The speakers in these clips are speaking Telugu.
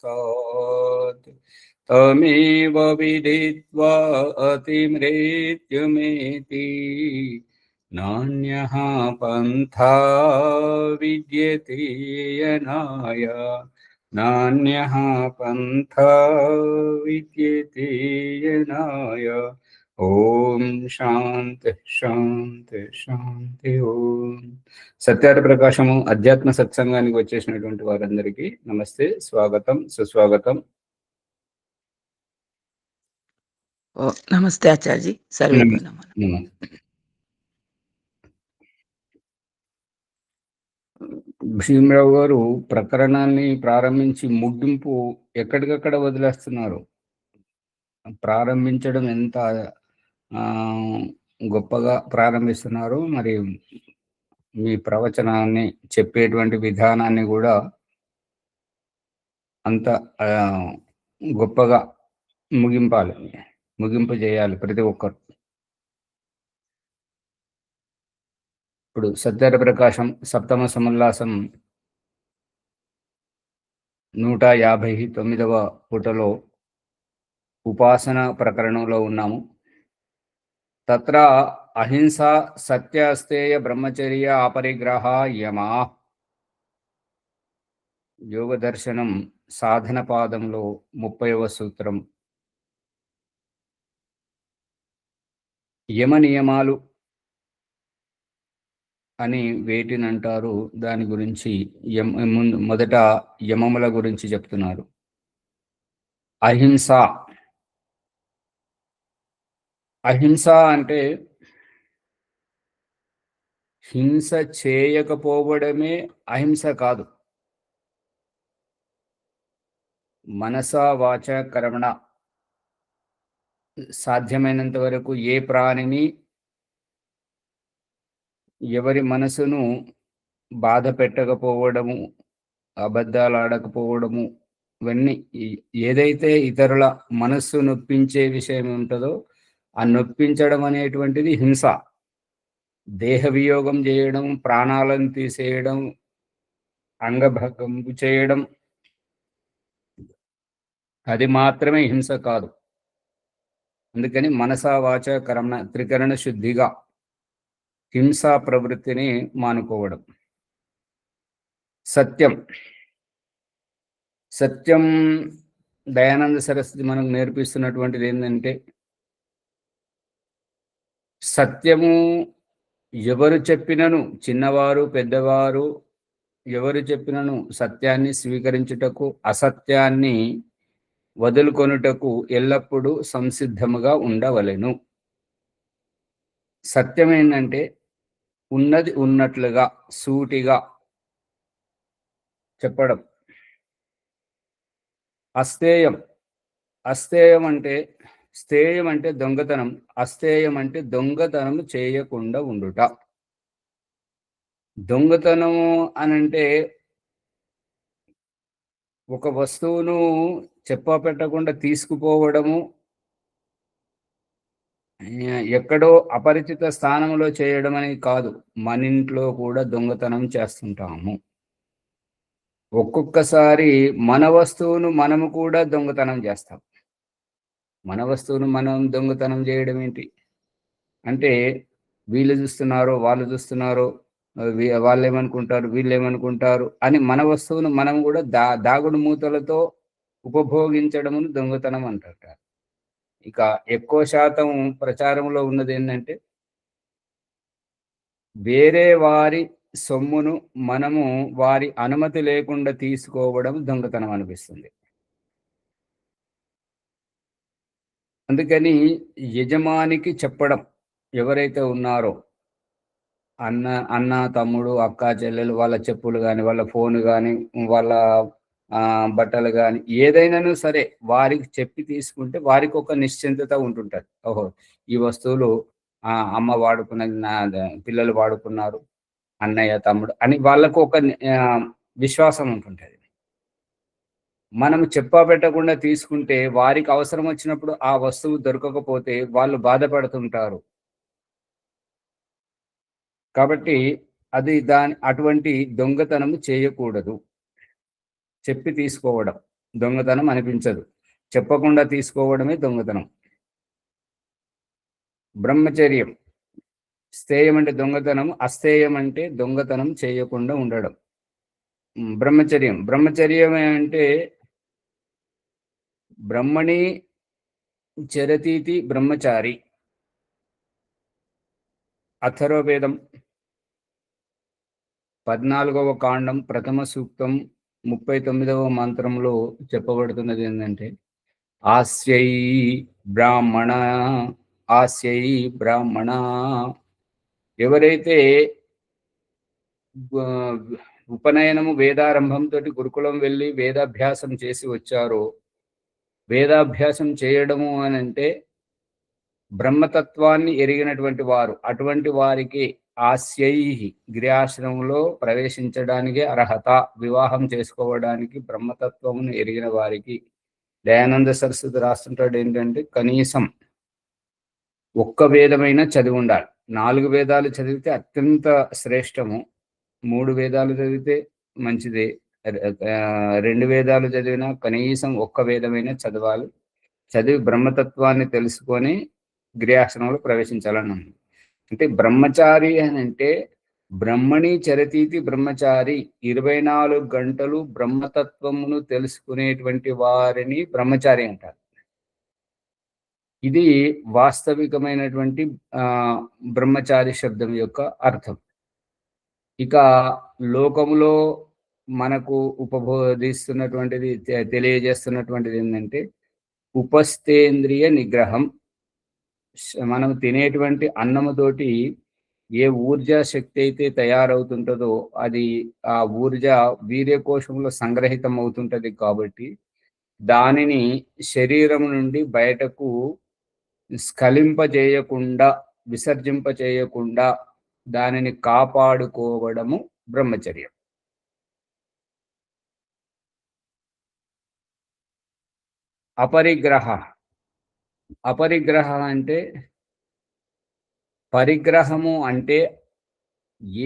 सात् तमेव विदित्वा अतिमृत्युमेति नान्यः पन्था विद्यते यनाय नान्यः पन्था विद्यते यनाय। ఓం శాంతి శాంతి శాంతి. ఓం సత్యార్థ ప్రకాశము అధ్యాత్మ సత్సంగానికి వచ్చేసినటువంటి వారందరికీ నమస్తే, స్వాగతం, సుస్వాగతం. నమస్తే ఆచార్యజీ. సర్వే భీమరావు గారు ప్రకరణాన్ని ప్రారంభించి ముగింపు ఎక్కడికక్కడ వదిలేస్తున్నారు. ప్రారంభించడం ఎంత గొప్పగా ప్రారంభిస్తున్నారు, మరి మీ ప్రవచనాన్ని చెప్పేటువంటి విధానాన్ని కూడా అంత గొప్పగా ముగింపు చేయాలి ప్రతి ఒక్కరు. ఇప్పుడు సత్యార్థ ప్రకాశం సప్తమ సముల్లాసం 159వ పుటలో ఉపాసన ప్రకరణంలో ఉన్నాము. తత్ర అహింస సత్యస్తేయ బ్రహ్మచర్య అపరిగ్రహ యమా యోగ దర్శనం సాధన పాదంలో 30వ సూత్రం. యమ నియమాలు అని వేటినంటారు, దాని గురించి మొదట యమముల గురించి చెప్తున్నారు. అహింస అంటే హింస చేయకపోవడమే అహింస కాదు. మనస వాచ కర్మణ సాధ్యమైనంత వరకు ఏ ప్రాణిని, ఎవరి మనసును బాధ పెట్టకపోవడము, అబద్ధాలు ఆడకపోవడము, ఇవన్నీ ఏదైతే ఇతరుల మనస్సు నొప్పించే విషయం ఉంటుందో ఆ నొప్పించడం అనేటువంటిది హింస. దేహ వియోగం చేయడం, ప్రాణాలను తీసేయడం, అంగభంగం చేయడం, అది మాత్రమే హింస కాదు. అందుకని మనస వాచ కర్మ త్రికరణ శుద్ధిగా హింసా ప్రవృత్తిని మానుకోవడం. సత్యం దయానంద సరస్వతి మనకు నేర్పిస్తున్నటువంటిది ఏంటంటే, సత్యము ఎవరు చెప్పినను, చిన్నవారు పెద్దవారు ఎవరు చెప్పినను సత్యాన్ని స్వీకరించుటకు, అసత్యాన్ని వదులుకొనుటకు ఎల్లప్పుడూ సంసిద్ధముగా ఉండవలెను. సత్యం ఏంటంటే ఉన్నది ఉన్నట్లుగా సూటిగా చెప్పడం. అస్థేయం అంటే స్థేయం అంటే దొంగతనం, అస్థేయం అంటే దొంగతనం చేయకుండా ఉండుట. దొంగతనము అనంటే ఒక వస్తువును చెప్పపెట్టకుండా తీసుకుపోవడము, ఎక్కడో అపరిచిత స్థానంలో చేయడం అని కాదు. మన ఇంట్లో కూడా దొంగతనం చేస్తుంటాము. ఒక్కొక్కసారి మన వస్తువును మనము కూడా దొంగతనం చేస్తాం. మన వస్తువును మనం దొంగతనం చేయడం ఏంటి అంటే, వీళ్ళు చూస్తున్నారు, వాళ్ళు చూస్తున్నారు, వాళ్ళు ఏమనుకుంటారు, వీళ్ళు ఏమనుకుంటారు అని మన వస్తువును మనం కూడా దాగుడు మూతలతో ఉపభోగించడమును దొంగతనం అంటారు. ఇక ఎక్కువ శాతం ప్రచారంలో ఉన్నది ఏంటంటే, వేరే వారి సొమ్మును మనము వారి అనుమతి లేకుండా తీసుకోవడం దొంగతనం అనిపిస్తుంది. అందుకని యజమానికి చెప్పడం, ఎవరైతే ఉన్నారో అన్న తమ్ముడు, అక్క చెల్లెలు, వాళ్ళ చెప్పులు కానీ, వాళ్ళ ఫోన్ కానీ, వాళ్ళ బట్టలు కానీ, ఏదైనాను సరే వారికి చెప్పి తీసుకుంటే వారికి ఒక నిశ్చింతత ఉంటుంటుంది. ఓహో, ఈ వస్తువులు అమ్మ వాడుకున్నది, పిల్లలు వాడుకున్నారు, అన్నయ్య తమ్ముడు అని వాళ్ళకు ఒక విశ్వాసం ఉంటుంటుంది. మనము చెప్పబెట్టకుండా తీసుకుంటే వారికి అవసరం వచ్చినప్పుడు ఆ వస్తువు దొరకకపోతే వాళ్ళు బాధపడుతుంటారు. కాబట్టి అటువంటి దొంగతనము చేయకూడదు. చెప్పి తీసుకోవడం. దొంగతనం అనిపించదు. చెప్పకుండా తీసుకోవడమే దొంగతనం. బ్రహ్మచర్యం. స్థేయం అంటే దొంగతనం, అస్థేయం అంటే దొంగతనం చేయకుండా ఉండడం. బ్రహ్మచర్యం. బ్రహ్మచర్యం అంటే బ్రహ్మణి చరతీతి బ్రహ్మచారి. అథర్వవేదం 14వ కాండం ప్రథమ సూక్తం 39వ మంత్రంలో చెప్పబడుతున్నది ఏంటంటే ఆస్యై బ్రాహ్మణ ఆస్యై బ్రాహ్మణ. ఎవరైతే ఉపనయనము వేదారంభంతో గురుకులం వెళ్ళి వేదాభ్యాసం చేసి వచ్చారో, వేదాభ్యాసం చేయడము అని అంటే బ్రహ్మతత్వాన్ని ఎరిగినటువంటి వారు, అటువంటి వారికి ఆస్యై గిరియాశ్రమంలో ప్రవేశించడానికి అర్హత, వివాహం చేసుకోవడానికి బ్రహ్మతత్వమును ఎరిగిన వారికి. దయానంద సరస్వతి రాస్తుంటాడు ఏంటంటే కనీసం ఒక్క వేదమైనా చదివి ఉండాలి. 4 వేదాలు చదివితే అత్యంత శ్రేష్టము. 3 వేదాలు చదివితే మంచిదే. 2 వేదాలు చదివినా కనీసం ఒక్క వేదమైనా చదవాలి. చదివి బ్రహ్మతత్వాన్ని తెలుసుకొని గిరియాశ్రమంలో ప్రవేశించాలని ఉంది. అంటే బ్రహ్మచారి అని అంటే బ్రహ్మణి చరతీతి బ్రహ్మచారి. 24 గంటలు బ్రహ్మతత్వమును తెలుసుకునేటువంటి వారిని బ్రహ్మచారి అంటారు. ఇది వాస్తవికమైనటువంటి బ్రహ్మచారి శబ్దం యొక్క అర్థం. ఇక లోకములో మనకు ఉపబోధిస్తున్నటువంటిది, తెలియజేస్తున్నటువంటిది ఏంటంటే ఉపస్థేంద్రియ నిగ్రహం. మనం తినేటువంటి అన్నముతోటి ఏ ఊర్జా శక్తి అయితే తయారవుతుంటుందో అది ఆ ఊర్జ వీర్యకోశంలో సంగ్రహితం అవుతుంటది. కాబట్టి దానిని శరీరం నుండి బయటకు స్ఖలింపజేయకుండా, విసర్జింపచేయకుండా దానిని కాపాడుకోవడము బ్రహ్మచర్యం. అపరిగ్రహ. అపరిగ్రహ అంటే పరిగ్రహము అంటే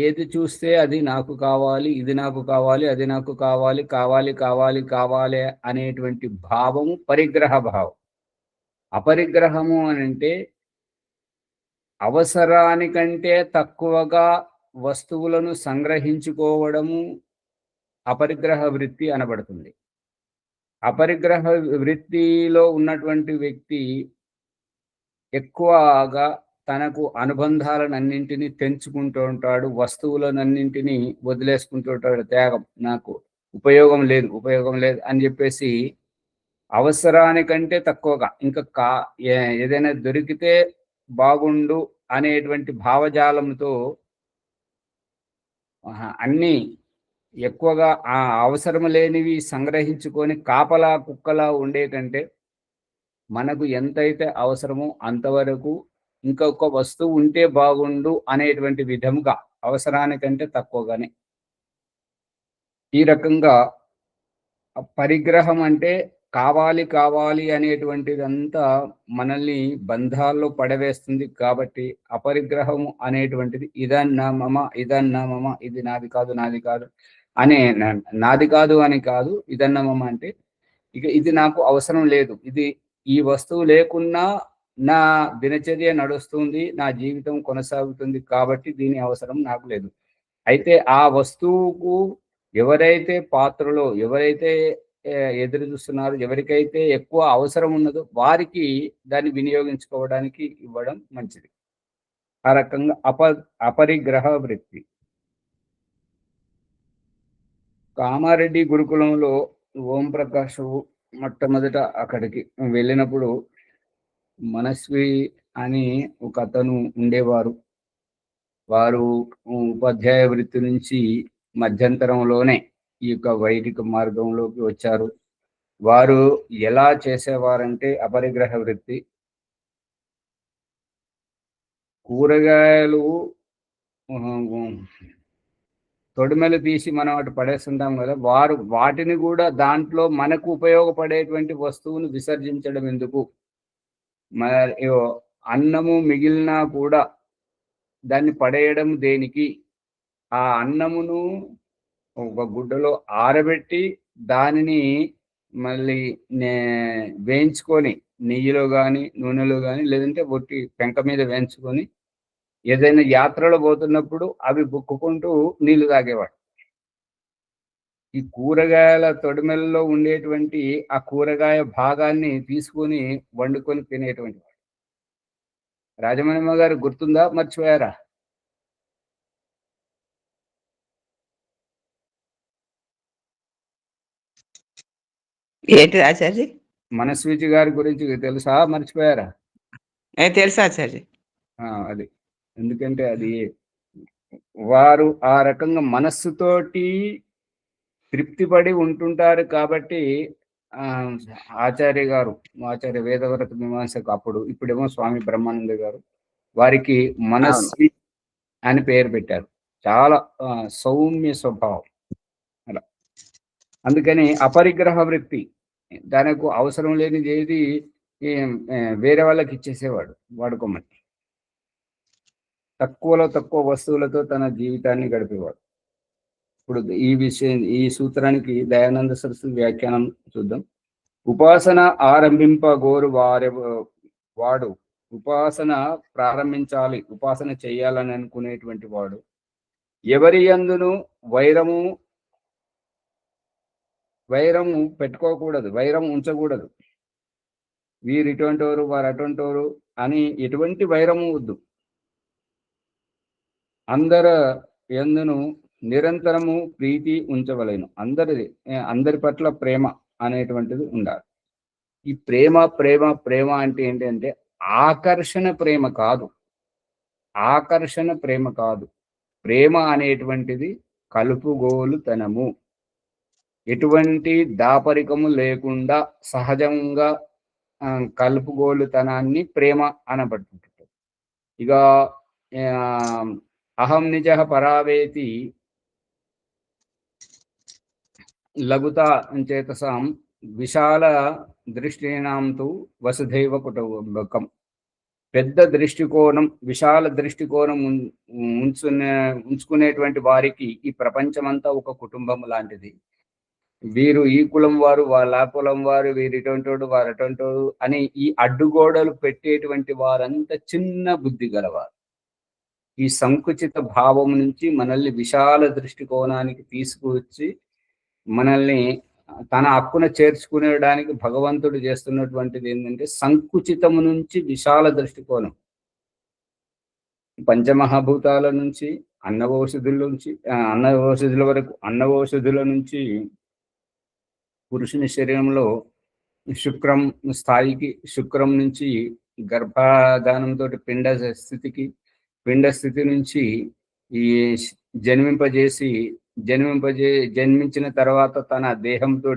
ఏది చూస్తే అది నాకు కావాలి, ఇది నాకు కావాలి, అది నాకు కావాలి, కావాలి కావాలి కావాలి అనేటువంటి భావము పరిగ్రహ భావం. అపరిగ్రహము అని అంటే అవసరానికంటే తక్కువగా వస్తువులను సంగ్రహించుకోవడము అపరిగ్రహ వృత్తి అనబడుతుంది. అపరిగ్రహ వృత్తిలో ఉన్నటువంటి వ్యక్తి ఎక్కువగా తనకు అనుబంధాలనన్నింటినీ తెంచుకుంటూ ఉంటాడు. వస్తువులనన్నింటినీ వదిలేసుకుంటూ ఉంటాడు. త్యాగం. నాకు ఉపయోగం లేదు, ఉపయోగం లేదు అని చెప్పేసి అవసరానికంటే తక్కువగా ఇంకా ఏదైనా దొరికితే బాగుండు అనేటువంటి భావజాలంతో అన్నీ ఎక్కువగా ఆ అవసరం లేనివి సంగ్రహించుకొని కాపలా కుక్కలా ఉండే కంటే మనకు ఎంతైతే అవసరమో అంతవరకు ఇంకొక వస్తువు ఉంటే బాగుండు అనేటువంటి విధముగా అవసరానికంటే తక్కువగానే. ఈ రకంగా పరిగ్రహం అంటే కావాలి కావాలి అనేటువంటిదంతా మనల్ని బంధాల్లో పడవేస్తుంది. కాబట్టి అపరిగ్రహము అనేటువంటిది ఇదన్నా మమ ఇదన్నా మమ, ఇది నాది కాదు నాది కాదు అనే నాది కాదు అని కాదు. ఇదన్నా మమ అంటే ఇక ఇది నాకు అవసరం లేదు. ఇది ఈ వస్తువు లేకున్నా నా దినచర్య నడుస్తుంది, నా జీవితం కొనసాగుతుంది. కాబట్టి దీని అవసరం నాకు లేదు. అయితే ఆ వస్తువుకు ఎవరైతే పాత్రలో ఎవరైతే ఎదురు చూస్తున్నారో, ఎవరికైతే ఎక్కువ అవసరం ఉన్నదో వారికి దాన్ని వినియోగించుకోవడానికి ఇవ్వడం మంచిది. ఆ రకంగా అపరిగ్రహ వృత్తి. కామారెడ్డి గురుకులంలో ఓం ప్రకాష్ మొట్టమొదట అక్కడికి వెళ్ళినప్పుడు మనస్వి అని ఒక అతను ఉండేవారు. వారు ఉపాధ్యాయ వృత్తి నుంచి మధ్యంతరంలోనే ఈ యొక్క వైదిక మార్గంలోకి వచ్చారు. వారు ఎలా చేసేవారంటే అపరిగ్రహ వృత్తి. కూరగాయలు తొడిమెలు తీసి మనం అటు పడేస్తుంటాం కదా! వారు వాటిని కూడా దాంట్లో మనకు ఉపయోగపడేటువంటి వస్తువును విసర్జించడం ఎందుకు? మరి అన్నము మిగిలినా కూడా దాన్ని పడేయడం దేనికి? ఆ అన్నమును ఒక గుడ్డలో ఆరబెట్టి దానిని మళ్ళీ వేయించుకొని నెయ్యిలో కానీ నూనెలో కానీ లేదంటే ఒట్టి పెంక మీద వేయించుకొని ఏదైనా యాత్రలో పోతున్నప్పుడు అవి బుక్కుకుంటూ నీళ్లు తాగేవాడు. ఈ కూరగాయల తొడిమెలలో ఉండేటువంటి ఆ కూరగాయ భాగాన్ని తీసుకొని వండుకొని తినేటువంటి వాడు. రాజమణిమ గారు గుర్తుందా? మర్చిపోయారా? ఏంటి ఆచార్య? మనస్వితి గారి గురించి తెలుసా? మర్చిపోయారా? తెలుసు ఆచార్య. అది. ఎందుకంటే అది వారు ఆ రకంగా మనస్సుతోటి తృప్తిపడి ఉంటుంటారు కాబట్టి ఆచార్య గారు, ఆచార్య వేదవ్రత మీమాంసకు అప్పుడు, ఇప్పుడేమో స్వామి బ్రహ్మానంద గారు వారికి మనస్వి అని పేరు పెట్టారు. చాలా సౌమ్య స్వభావం అలా. అందుకని అపరిగ్రహ వృత్తి, దానికి అవసరం లేనిది ఏది వేరే వాళ్ళకి ఇచ్చేసేవాడు వాడుకోమని. తక్కువలో తక్కువ వస్తువులతో తన జీవితాన్ని గడిపేవాడు. ఇప్పుడు ఈ సూత్రానికి దయానంద సరస్వతి వ్యాఖ్యానం చూద్దాం. ఉపాసన ఆరంభింపగోరు వాడు ఉపాసన ప్రారంభించాలి, ఉపాసన చేయాలని అనుకునేటువంటి వాడు ఎవరి యందును వైరము పెట్టుకోకూడదు, వైరం ఉంచకూడదు. వీరు ఇటువంటి వారు, వారు అటువంటి వారు అని ఎటువంటి వైరము వద్దు. అందరి యందును నిరంతరము ప్రీతి ఉంచవలేను. అందరి పట్ల ప్రేమ అనేటువంటిది ఉండాలి. ఈ ప్రేమ ప్రేమ ప్రేమ అంటే ఏంటంటే ఆకర్షణ ప్రేమ కాదు. ఆకర్షణ ప్రేమ కాదు. ప్రేమ అనేటువంటిది కలుపుగోలుతనము. ఎటువంటి దాపరికము లేకుండా సహజంగా కలుపుగోలుతనాన్ని ప్రేమ అనబడుతుంటుంది. ఇక అహం నిజ పరావేతి లఘుతా చేతసాం విశాల దృష్టినాంతు వసుధైవ కుటుంబకం. పెద్ద దృష్టికోణం, విశాల దృష్టికోణం ఉంచుకునేటువంటి వారికి ఈ ప్రపంచమంతా ఒక కుటుంబం లాంటిది. వీరు ఈ కులం వారు, వాళ్ళ ఆ కులం వారు, వీరు ఇటువంటివాడు, వారు అటువంటివాడు అని ఈ అడ్డుగోడలు పెట్టేటువంటి వారంతా చిన్న బుద్ధి గలవారు. ఈ సంకుచిత భావం నుంచి మనల్ని విశాల దృష్టికోణానికి తీసుకువచ్చి మనల్ని తన హక్కున చేర్చుకునేడానికి భగవంతుడు చేస్తున్నటువంటిది ఏంటంటే సంకుచితము నుంచి విశాల దృష్టికోణం. పంచమహాభూతాల నుంచి అన్నవౌషధుల వరకు, అన్నవౌషధుల నుంచి పురుషుని శరీరంలో శుక్రం స్థాయికి, శుక్రం నుంచి గర్భధానంతో పిండ స్థితికి, పిండ స్థితి నుంచి ఈ జన్మించిన తర్వాత తన దేహంతో,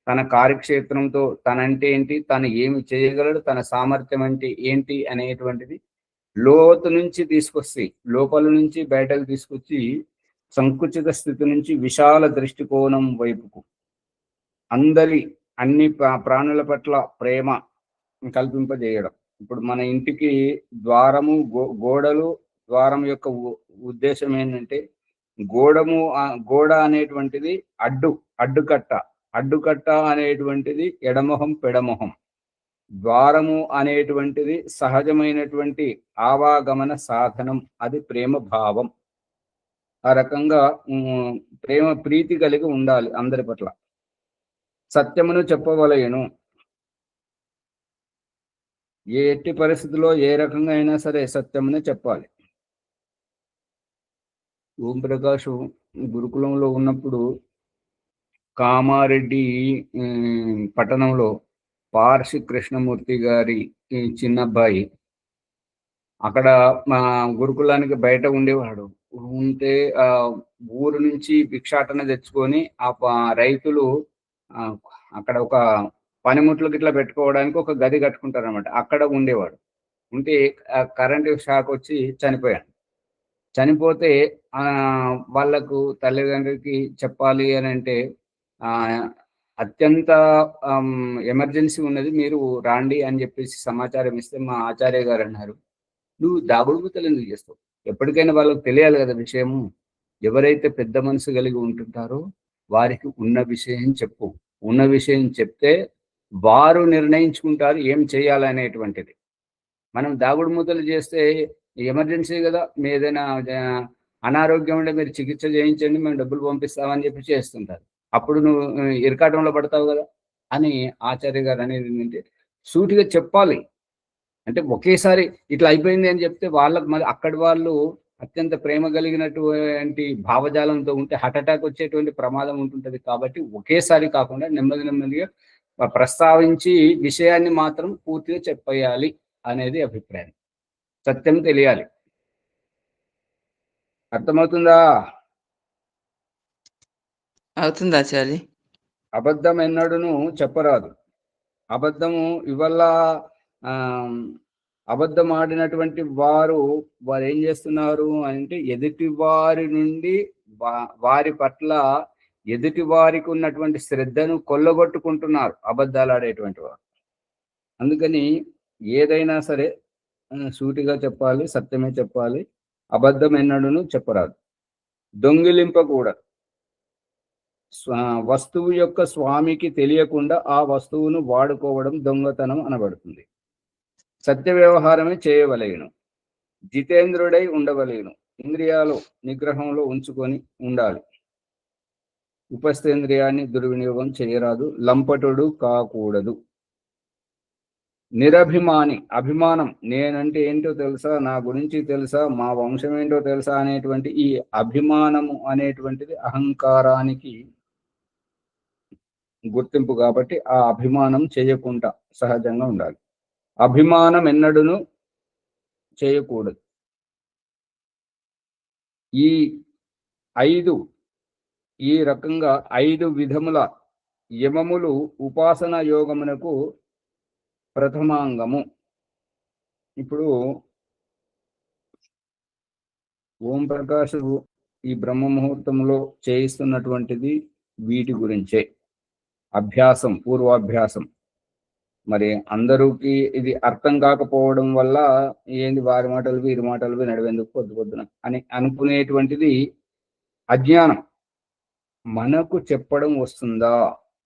తన కార్యక్షేత్రంతో తనంటే ఏంటి, తను ఏమి చేయగలడు, తన సామర్థ్యం అంటే ఏంటి అనేటువంటిది లోతు నుంచి తీసుకొచ్చి, లోపల నుంచి బయటకు తీసుకొచ్చి సంకుచిత స్థితి నుంచి విశాల దృష్టికోణం వైపుకు అన్ని ప్రాణుల పట్ల ప్రేమ కల్పింపజేయడం. ఇప్పుడు మన ఇంటికి ద్వారము, గోడలు, ద్వారం యొక్క ఉద్దేశం ఏంటంటే గోడ అనేటువంటిది అడ్డుకట్ట అనేటువంటిది ఎడమొహం పెడమొహం. ద్వారము అనేటువంటిది సహజమైనటువంటి ఆవాగమన సాధనం, అది ప్రేమ భావం. ఆ రకంగా ప్రీతి కలిగి ఉండాలి అందరి పట్ల. సత్యమును చెప్పవలయను. ఎట్టి పరిస్థితుల్లో ఏ రకంగా అయినా సరే సత్యమునే చెప్పాలి. ఓం ప్రకాష్ గురుకులంలో ఉన్నప్పుడు కామారెడ్డి పట్టణంలో పార్షి కృష్ణమూర్తి గారి చిన్నబ్బాయి అక్కడ మా గురుకులానికి బయట ఉండేవాడు. ఉంటే ఊరు నుంచి భిక్షాటన తెచ్చుకొని ఆ రైతులు అక్కడ ఒక పనిముట్లు గిట్లా పెట్టుకోవడానికి ఒక గది కట్టుకుంటారు అనమాట. అక్కడ ఉండేవాడు. ఉంటే కరెంటు షాక్ వచ్చి చనిపోయాడు. చనిపోతే వాళ్ళకు తల్లిదండ్రులకి చెప్పాలి అని అంటే అత్యంత ఎమర్జెన్సీ ఉన్నది, మీరు రాండి అని చెప్పేసి సమాచారం ఇస్తే మా ఆచార్య గారు అన్నారు, నువ్వు దాగుడుమూతలు ఎందుకు చేస్తావు? ఎప్పటికైనా వాళ్ళకు తెలియాలి కదా విషయము. ఎవరైతే పెద్ద మనసు కలిగి ఉంటుంటారో వారికి ఉన్న విషయం చెప్పు. ఉన్న విషయం చెప్తే వారు నిర్ణయించుకుంటారు ఏం చేయాలనేటువంటిది. మనం దాగుడు మూతలు చేస్తే ఎమర్జెన్సీ కదా, మీ ఏదైనా అనారోగ్యం ఉంటే మీరు చికిత్స చేయించండి, మేము డబ్బులు పంపిస్తామని చెప్పి చేస్తుంటారు. అప్పుడు నువ్వు ఇరకాటంలో పడతావు కదా అని ఆచార్య గారు అనేది ఏంటంటే సూటిగా చెప్పాలి. అంటే ఒకేసారి ఇట్లా అయిపోయింది అని చెప్తే వాళ్ళకి మరి అక్కడి వాళ్ళు అత్యంత ప్రేమ కలిగినటువంటి భావజాలంతో ఉంటే హార్ట్ అటాక్ వచ్చేటువంటి ప్రమాదం ఉంటుంటది. కాబట్టి ఒకేసారి కాకుండా నెమ్మది నెమ్మదిగా ప్రస్తావించి విషయాన్ని మాత్రం పూర్తిగా చెప్పేయాలి అనేది అభిప్రాయం. సత్యం తెలియాలి. అర్థమవుతుందా? అవుతుంది ఆచార్య. అబద్ధం ఎన్నడూను చెప్పరాదు. అబద్ధము ఇవల్ల అబద్ధం ఆడినటువంటి వారు ఏం చేస్తున్నారు అంటే ఎదుటి వారి నుండి వారి పట్ల ఎదుటి వారికి ఉన్నటువంటి శ్రద్ధను కొల్లగొట్టుకుంటున్నారు అబద్ధాలు ఆడేటువంటి వారు. అందుకని ఏదైనా సరే సూటిగా చెప్పాలి, సత్యమే చెప్పాలి. అబద్ధం ఎన్నడూను చెప్పరాదు. దొంగిలింపకూడదు. వస్తువు యొక్క స్వామికి తెలియకుండా ఆ వస్తువును వాడుకోవడం దొంగతనం అనబడుతుంది. సత్య వ్యవహారమే చేయవలెను. జితేంద్రుడై ఉండవలేను. ఇంద్రియాలు నిగ్రహంలో ఉంచుకొని ఉండాలి. ఉపస్థేంద్రియాన్ని దుర్వినియోగం చేయరాదు. లంపటుడు కాకూడదు. నిరభిమాని, అభిమానం, నేనంటే ఏంటో తెలుసా, నా గురించి తెలుసా, మా వంశం ఏంటో తెలుసా అనేటువంటి ఈ అభిమానము అనేటువంటిది అహంకారానికి గుర్తింపు. కాబట్టి ఆ అభిమానం చేయకుండా సహజంగా ఉండాలి. అభిమానం ఎన్నడూను చేయకూడదు. ఈ రకంగా 5 విధముల యమములు ఉపాసన యోగమునకు ప్రథమాంగము. ఇప్పుడు ఓం ప్రకాశ్ ఈ బ్రహ్మ ముహూర్తంలో చేయిస్తున్నటువంటిది వీటి గురించే. అభ్యాసం, పూర్వాభ్యాసం. మరి అందరికి ఇది అర్థం కాకపోవడం వల్ల ఏంది వారి మాటలు వీరి మాటలు నడివేందుకు పొద్దు పొద్దున అని అనుకునేటువంటిది అజ్ఞానం. మనకు చెప్పడం వస్తుందా,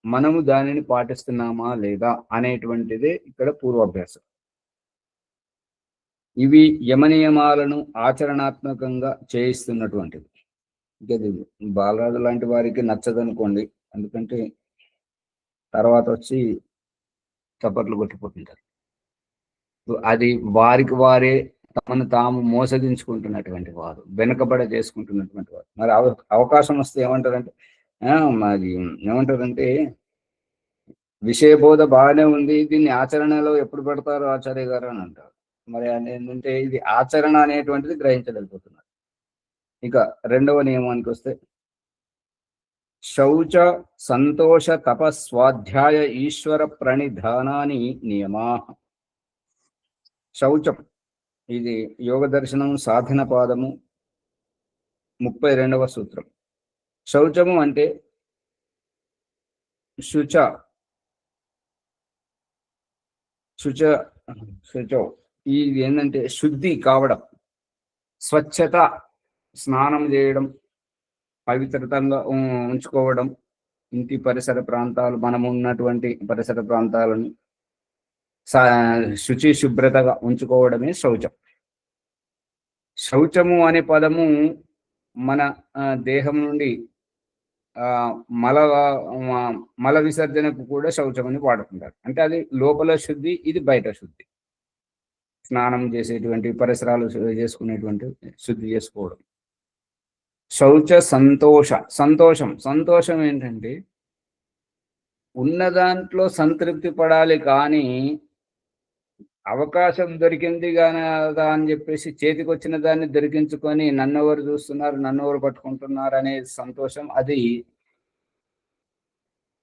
మనము దానిని పాటిస్తున్నామా లేదా అనేటువంటిదే ఇక్కడ పూర్వాభ్యాసం. ఇవి యమనియమాలను ఆచరణాత్మకంగా చేయిస్తున్నటువంటిది. ఇంకది బాలరాజు లాంటి వారికి నచ్చదనుకోండి, ఎందుకంటే తర్వాత వచ్చి చప్పట్లు కొట్టిపోతుంటారు. అది వారికి వారే తమను తాము మోసగించుకుంటున్నటువంటి వారు, వెనుకబడ చేసుకుంటున్నటువంటి వారు. మరి అవకాశం వస్తే ఏమంటారంటే మరి ఏమంటారంటే విషయబోధ బాగానే ఉంది, దీన్ని ఆచరణలో ఎప్పుడు పెడతారు ఆచార్య గారు అని అంటారు. మరి ఏంటంటే ఇది ఆచరణ అనేటువంటిది గ్రహించలేకపోతున్నారు. ఇక రెండవ నియమానికి వస్తే శౌచ సంతోష తపస్వాధ్యాయ ఈశ్వర ప్రణిధానాని నియమా. శౌచం ఇది యోగ దర్శనం సాధన పాదము 32వ సూత్రం. శౌచము అంటే శుచో ఇది ఏంటంటే శుద్ధి కావడం, స్వచ్ఛత, స్నానం చేయడం, పవిత్రతంగా ఉంచుకోవడం, ఇంటి పరిసర ప్రాంతాలు, మనము ఉన్నటువంటి పరిసర ప్రాంతాలను శుచి శుభ్రతగా ఉంచుకోవడమే శౌచం. శౌచము అనే పదము మన దేహం నుండి మల విసర్జనకు కూడా శౌచం అని వాడుకుంటారు. అంటే అది లోపల శుద్ధి, ఇది బయట శుద్ధి. స్నానం చేసేటువంటి పరిసరాలు చేసుకునేటువంటి శుద్ధి చేసుకోవడం. శౌచ సంతోషం ఏంటంటే ఉన్న దాంట్లో సంతృప్తి పడాలి, కానీ అవకాశం దొరికింది కదా అని చెప్పేసి చేతికి వచ్చిన దాన్ని దొరికించుకొని నన్నెవరు చూస్తున్నారు, నన్నెవరు పట్టుకుంటున్నారు అనే సంతోషం, అది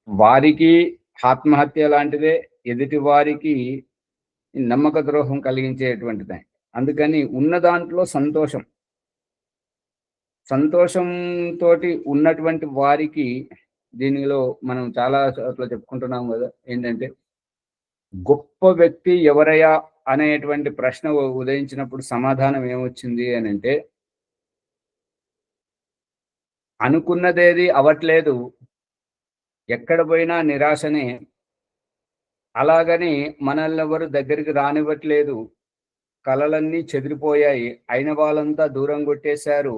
వారికి ఆత్మహత్య లాంటిదే, ఎదుటి వారికి నమ్మక ద్రోహం కలిగించేటువంటిదే. అందుకని ఉన్న దాంట్లో సంతోషంతో ఉన్నటువంటి వారికి, దీనిలో మనం చాలా చోట్ల చెప్పుకుంటున్నాం కదా, ఏంటంటే గొప్ప వ్యక్తి ఎవరయ్యా అనేటువంటి ప్రశ్న ఉదయించినప్పుడు సమాధానం ఏమొచ్చింది అని అంటే, అనుకున్నదేది అవట్లేదు, ఎక్కడ పోయినా నిరాశనే. అలాగని మనల్ని ఎవరు దగ్గరికి రానివ్వట్లేదు. కలలన్నీ చెదిరిపోయాయి. అయిన వాళ్ళంతా దూరం కొట్టేశారు.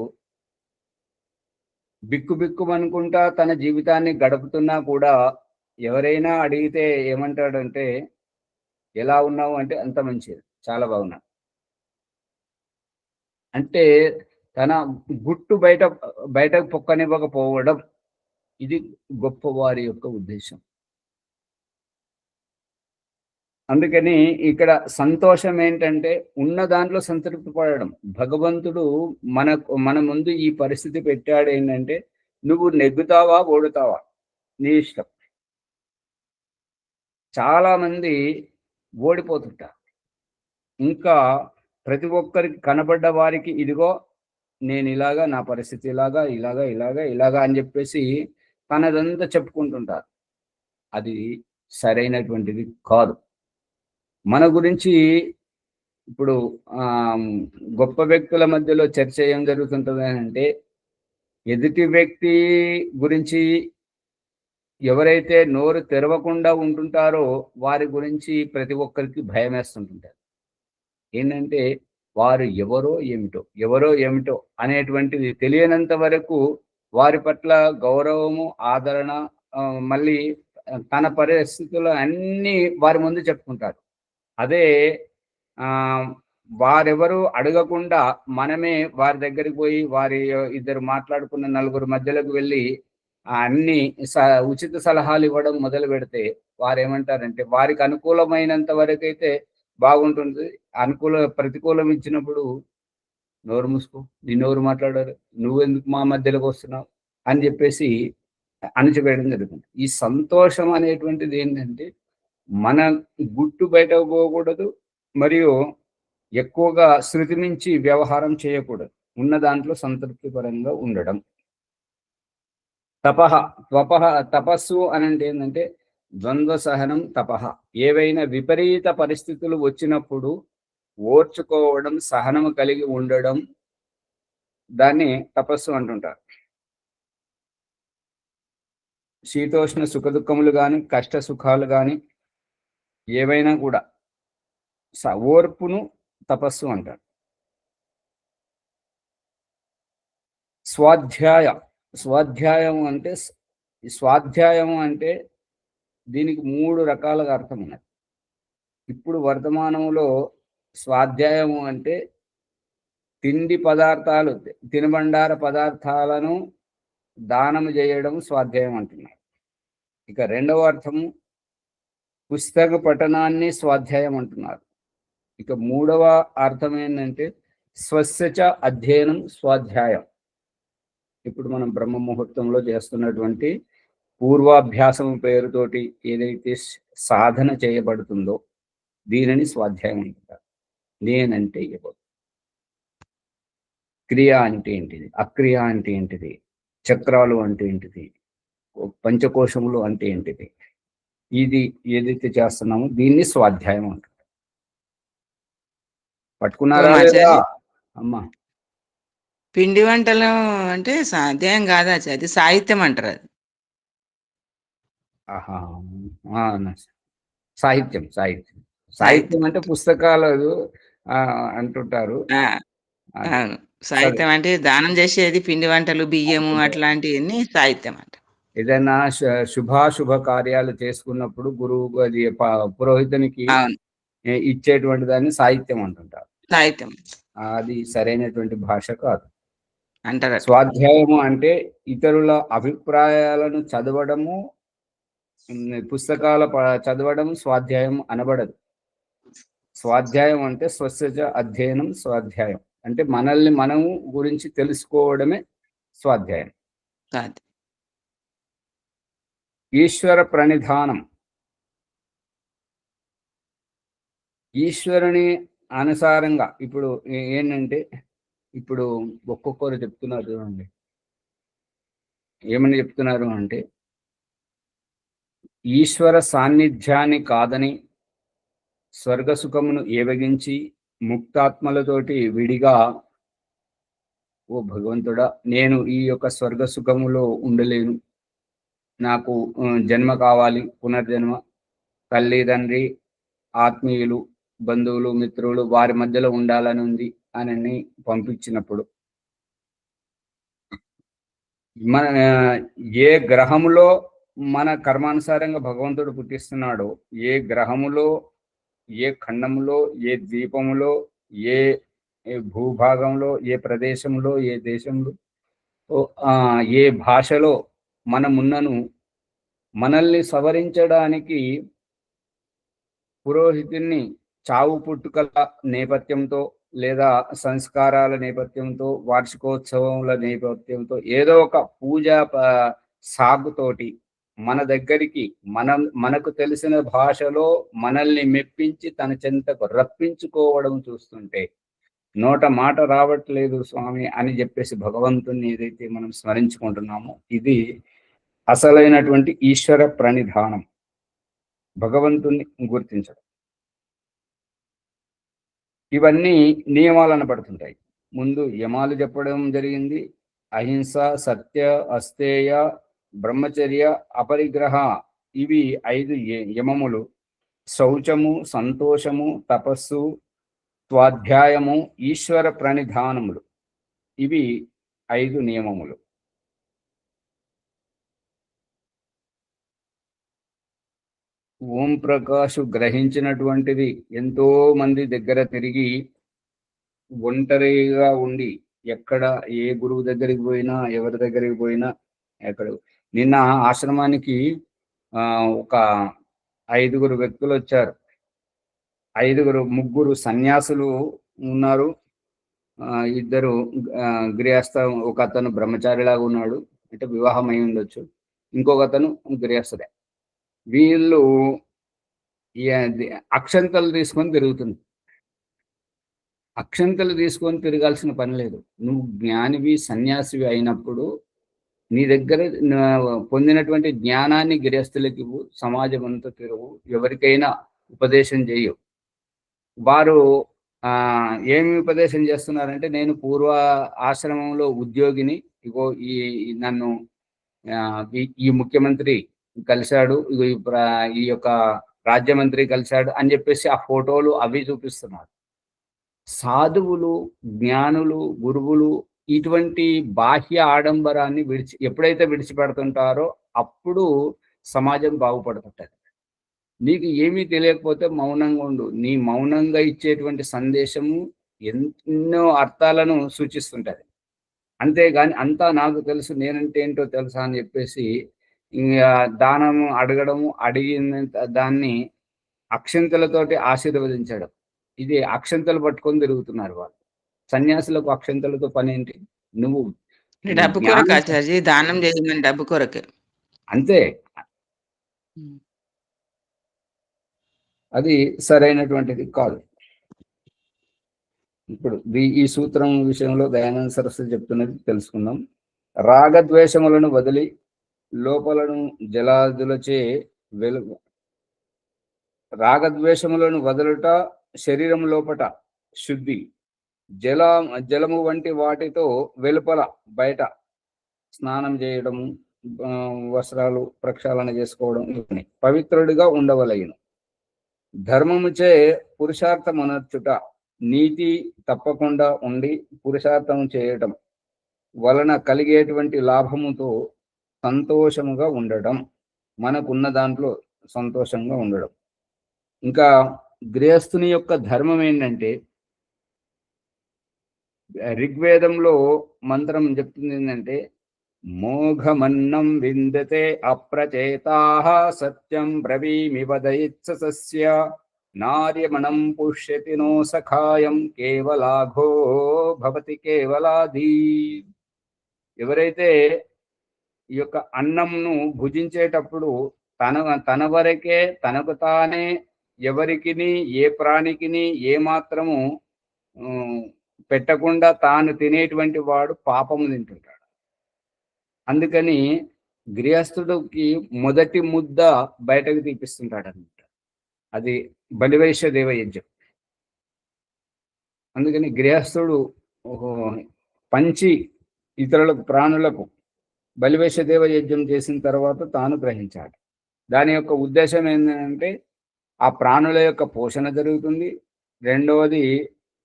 బిక్కుబిక్కుమనుకుంటా తన జీవితాన్ని గడుపుతున్నా కూడా ఎవరైనా అడిగితే ఏమంటాడంటే, "ఎలా ఉన్నావు?" అంటే, "అంత మంచిది. చాలా బాగున్నా." అంటే తన గుట్టు బయటకు పొక్కనివ్వకపోవడం. ఇది గొప్పవారి యొక్క ఉద్దేశం. అందుకని ఇక్కడ సంతోషం ఏంటంటే, ఉన్న దాంట్లో సంతృప్తి పడడం. భగవంతుడు మన ముందు ఈ పరిస్థితి పెట్టాడేంటంటే, నువ్వు నెగ్గుతావా? ఓడుతావా? నీ ఇష్టం. చాలామంది ఓడిపోతుంటారు. ఇంకా ప్రతి ఒక్కరికి కనబడ్డ వారికి ఇదిగో నేనిలాగా, నా పరిస్థితి ఇలాగా అని జెప్పేసి తనదంతా చెప్పుకుంటుంటారు. అది సరైనటువంటిది కాదు. మన గురించి ఇప్పుడు గొప్ప వ్యక్తుల మధ్యలో చర్చ ఏం జరుగుతుంటదనంటే, ఎదుటి వ్యక్తి గురించి ఎవరైతే నోరు తెరవకుండా ఉంటుంటారో, వారి గురించి ప్రతి ఒక్కరికి భయమేస్తుంటుంటది. ఏంటంటే, వారు ఎవరో ఏమిటో అనేటువంటిది తెలియనంత వరకు వారి పట్ల గౌరవము, ఆదరణ మళ్ళీ తన పరిస్థితులు అన్నీ వారి ముందు చెప్పుకుంటారు. అదే ఆహ్, వారెవరు అడగకుండా మనమే వారి దగ్గరికి పోయి ఇద్దరు మాట్లాడుకున్న నలుగురు మధ్యలోకి వెళ్ళి అన్నీ స ఉచిత సలహాలు ఇవ్వడం మొదలుపెడితే వారేమంటారంటే వారికి అనుకూలమైనంత వరకైతే బాగుంటుంది. ప్రతికూలం ఇచ్చినప్పుడు "నోరు మూసుకో. నిన్నెవరు మాట్లాడారు? నువ్వెందుకు మా మధ్యలోకొస్తున్నావు?" అని జెప్పేసి అణిచివేయడం జరుగుతుంది. ఈ సంతోషం అనేటువంటిది ఏంటంటే మన గుట్టు బయటకు పోకూడదు. మరియు ఎక్కువగా శృతి మించి వ్యవహారం చేయకూడదు. ఉన్న దాంట్లో సంతృప్తికరంగా ఉండడం. తపః, తపస్సు అనంటే ఏందంటే ద్వంద్వ సహనం తపః. ఏవైనా విపరీత పరిస్థితులు వచ్చినప్పుడు ఓర్చుకోవడం, సహనము కలిగి ఉండడం దాన్ని తపస్సు అంటుంటారు. శీతోష్ణ సుఖదుఖములు గాని, కష్ట సుఖాలు గాని ఏవైనా కూడా ఓర్పును తపస్సు అంటారు. స్వాధ్యాయం అంటే దీనికి 3 రకాలుగా అర్థం ఉన్నది. ఇప్పుడు వర్తమానంలో స్వాధ్యాయము అంటే తినుబండార పదార్థాలను దానము చేయడం స్వాధ్యాయం అంటున్నారు. ఇక రెండవ అర్థము పుస్తక పఠనాన్ని స్వాధ్యాయం అంటున్నారు. ఇక మూడవ అర్థం ఏంటంటే స్వస్యచ అధ్యయనం స్వాధ్యాయం. ఇప్పుడు మనం బ్రహ్మ ముహూర్తంలో చేస్తున్నటువంటి పూర్వాభ్యాసం పేరుతోటి ఏదైతే సాధన చేయబడుతుందో దీనిని స్వాధ్యాయం అంటారు. నేనంటే ఎవరు, క్రియ అంటే ఏంటిది, అక్రియ అంటే ఏంటిది, చక్రాలు అంటే ఏంటిది, పంచకోశములు అంటే ఏంటిది, ఇది ఏదైతే చేస్తున్నామో దీన్ని స్వాధ్యాయం అంటారు. పట్టుకున్నారా లేదా అమ్మా? పిండి వంటలు అంటే సాధ్యం కాదా? అది సాహిత్యం అంటారు. అది ఆహా, సాహిత్యం సాహిత్యం సాహిత్యం అంటే పుస్తకాలు అంటుంటారు. అవును. సాహిత్యం అంటే దానం చేసేది పిండి వంటలు, బియ్యము అట్లాంటివన్నీ సాహిత్యం అంట. ఏదైనా శుభాశుభ కార్యాలు చేసుకున్నప్పుడు గురువు అది పురోహితునికి ఇచ్చేటువంటి దాన్ని సాహిత్యం అంటుంటారు. సాహిత్యం అది సరైనటువంటి భాష కాదు. అంటారు. స్వాధ్యాయము అంటే ఇతరుల అభిప్రాయాలను చదవడము, పుస్తకాల చదవడం స్వాధ్యాయం అనబడదు. స్వాధ్యాయం అంటే స్వస్యజ అధ్యయనం స్వాధ్యాయం అంటే మనల్ని మనము గురించి తెలుసుకోవడమే స్వాధ్యాయం. ఈశ్వర ప్రణిధానం, ఈశ్వరుని అనుసారంగా ఇప్పుడు ఏంటంటే ఇప్పుడు ఒక్కొక్కరు చెప్తున్నారు చూడండి, ఏమని చెప్తున్నారు అంటే ఈశ్వర సాన్నిధ్యాన్ని కాదని స్వర్గసుఖమును ఏవగించి ముక్తాత్మలతోటి విడిగా, ఓ భగవంతుడా నేను ఈ యొక్క స్వర్గసుఖములో ఉండలేను, నాకు జన్మ కావాలి, పునర్జన్మ, తల్లి తండ్రి ఆత్మీయులు బంధువులు మిత్రులు వారి మధ్యలో ఉండాలని ఉంది అని పంపించినప్పుడు మన ఏ గ్రహములో మన కర్మానుసారంగా భగవంతుడు పుట్టిస్తున్నాడో, ఏ గ్రహములో, ఏ ఖండములో, ఏ ద్వీపములో, ఏ భూభాగంలో, ఏ ప్రదేశంలో, ఏ దేశంలో, ఏ భాషలో మనమున్నను మనల్ని సవరించడానికి పురోహితుణ్ణి చావు పుట్టుకల నేపథ్యంతో లేదా సంస్కారాల నేపథ్యంతో వార్షికోత్సవముల నేపథ్యంతో ఏదో ఒక పూజా సాగుతోటి మన దగ్గరికి మనకు తెలిసిన భాషలో మనల్ని మెప్పించి తన చెంతకు రప్పించుకోవడం చూస్తుంటే నోట మాట రావట్లేదు స్వామి అని చెప్పేసి భగవంతుని ఏదైతే మనం స్మరించుకుంటున్నామో ఇది అసలైనటువంటి ఈశ్వర ప్రణిధానం, భగవంతుణ్ణి గుర్తించడం. ఇవన్నీ నియమాలను పడుతుంటాయి. ముందు యమాలు చెప్పడం జరిగింది. అహింస, సత్య, అస్తేయ, బ్రహ్మచర్య, అపరిగ్రహ, ఇవి 5 యమములు. శౌచము, సంతోషము, తపస్సు, స్వాధ్యాయము, ఈశ్వర ప్రణిధానములు, ఇవి 5 నియమములు. ఓం ప్రకాష్ గ్రహించినటువంటిది ఎంతో మంది దగ్గర తిరిగి ఒంటరిగా ఉండి ఎక్కడ ఏ గురువు దగ్గరికి పోయినా ఎవరి దగ్గరికి పోయినా ఎక్కడ నిన్న ఆశ్రమానికి ఒక 5 వ్యక్తులు వచ్చారు. 3 సన్యాసులు ఉన్నారు, 2 గృహస్థ, ఒక అతను బ్రహ్మచారిలాగా ఉన్నాడు, అంటే వివాహం అయి ఉండొచ్చు, ఇంకొక అతను గృహస్థుడే. వీళ్ళు అక్షంతలు తీసుకొని తిరుగుతుంది. అక్షంతలు తీసుకొని తిరగాల్సిన పని లేదు. నువ్వు జ్ఞానివి సన్యాసివి అయినప్పుడు నీ దగ్గర పొందినటువంటి జ్ఞానాన్ని గృహస్థులకి ఇవ్వు, సమాజం అంతా తిరుగు, ఎవరికైనా ఉపదేశం చేయు. వారు ఏమి ఉపదేశం చేస్తున్నారంటే, నేను పూర్వ ఆశ్రమంలో ఉద్యోగిని, ఇగో నన్ను ఈ ముఖ్యమంత్రి కలిశాడు, ఇగో ఈ యొక్క రాజ్య మంత్రి కలిశాడు అని చెప్పేసి ఆ ఫోటోలు అవి చూపిస్తున్నారు. సాధువులు, జ్ఞానులు, గురువులు ఇటువంటి బాహ్య ఆడంబరాన్ని ఎప్పుడైతే విడిచిపెడుతుంటారో అప్పుడు సమాజం బాగుపడుతుంటది. నీకు ఏమీ తెలియకపోతే మౌనంగా ఉండు. నీ మౌనంగా ఇచ్చేటువంటి సందేశము ఎన్నో అర్థాలను సూచిస్తుంటది. అంతేగాని అంతా నాకు తెలుసు, నేనంటే ఏంటో తెలుసా అని చెప్పేసి దానం అడగడము, అడిగిన దాన్ని అక్షంతలతోటి ఆశీర్వదించడం, ఇది అక్షంతలు పట్టుకొని తిరుగుతున్నారు వాళ్ళు. సన్యాసులకు అక్షంతలతో పని ఏంటి? నువ్వు డబ్బు కొరకు ఆచార్య, దానం చేయమని డబ్బు కొరకే. అంతే. అది సరైనటువంటిది కాదు. ఇప్పుడు ఈ సూత్రం విషయంలో దయానంద సరస్వతి చెప్తున్నది తెలుసుకుందాం. రాగద్వేషములను వదిలి లోపలను జలాదులచే రాగద్వేషములను వదలుట శరీరం లోపట శుద్ధి, జలము వంటి వాటితో వెలుపల బయట స్నానం చేయడము, వస్త్రాలు ప్రక్షాళన చేసుకోవడం, పవిత్రుడిగా ఉండవలెను. ధర్మముచే పురుషార్థమనర్చుట, నీతి తప్పకుండా ఉండి పురుషార్థం చేయటం వలన కలిగేటువంటి లాభముతో సంతోషముగా ఉండడం, మనకున్న దాంట్లో సంతోషంగా ఉండడం. ఇంకా గృహస్థుని యొక్క ధర్మం ఏంటంటే, ఋగ్వేదంలో మంత్రం చెప్తుంది ఏంటంటే, మోఘమన్నం విందతే అప్రచేతాః సత్యం బ్రవీమి వదయిత్సస్య నార్యమణం పుష్యతి నో సఖాయం కేవలాఘో భవతి కేవలాధీ. ఎవరైతే ఈ యొక్క అన్నంను భుజించేటప్పుడు తన వరకే తనకు తానే ఎవరికిని ఏ ప్రాణికిని ఏ మాత్రము పెట్టకుండా తాను తినేటువంటి వాడు పాపము తింటుంటాడు. అందుకని గృహస్థుడికి మొదటి ముద్ద బయటకు తీపిస్తుంటాడు అనమాట. అది బలివైశ్య దేవ యజ్ఞం. అందుకని గృహస్థుడు పంచి ఇతరులకు ప్రాణులకు బలివేషదేవ యజ్ఞం చేసిన తర్వాత తాను గ్రహించాలి. దాని యొక్క ఉద్దేశం ఏంటంటే ఆ ప్రాణుల యొక్క పోషణ జరుగుతుంది. రెండవది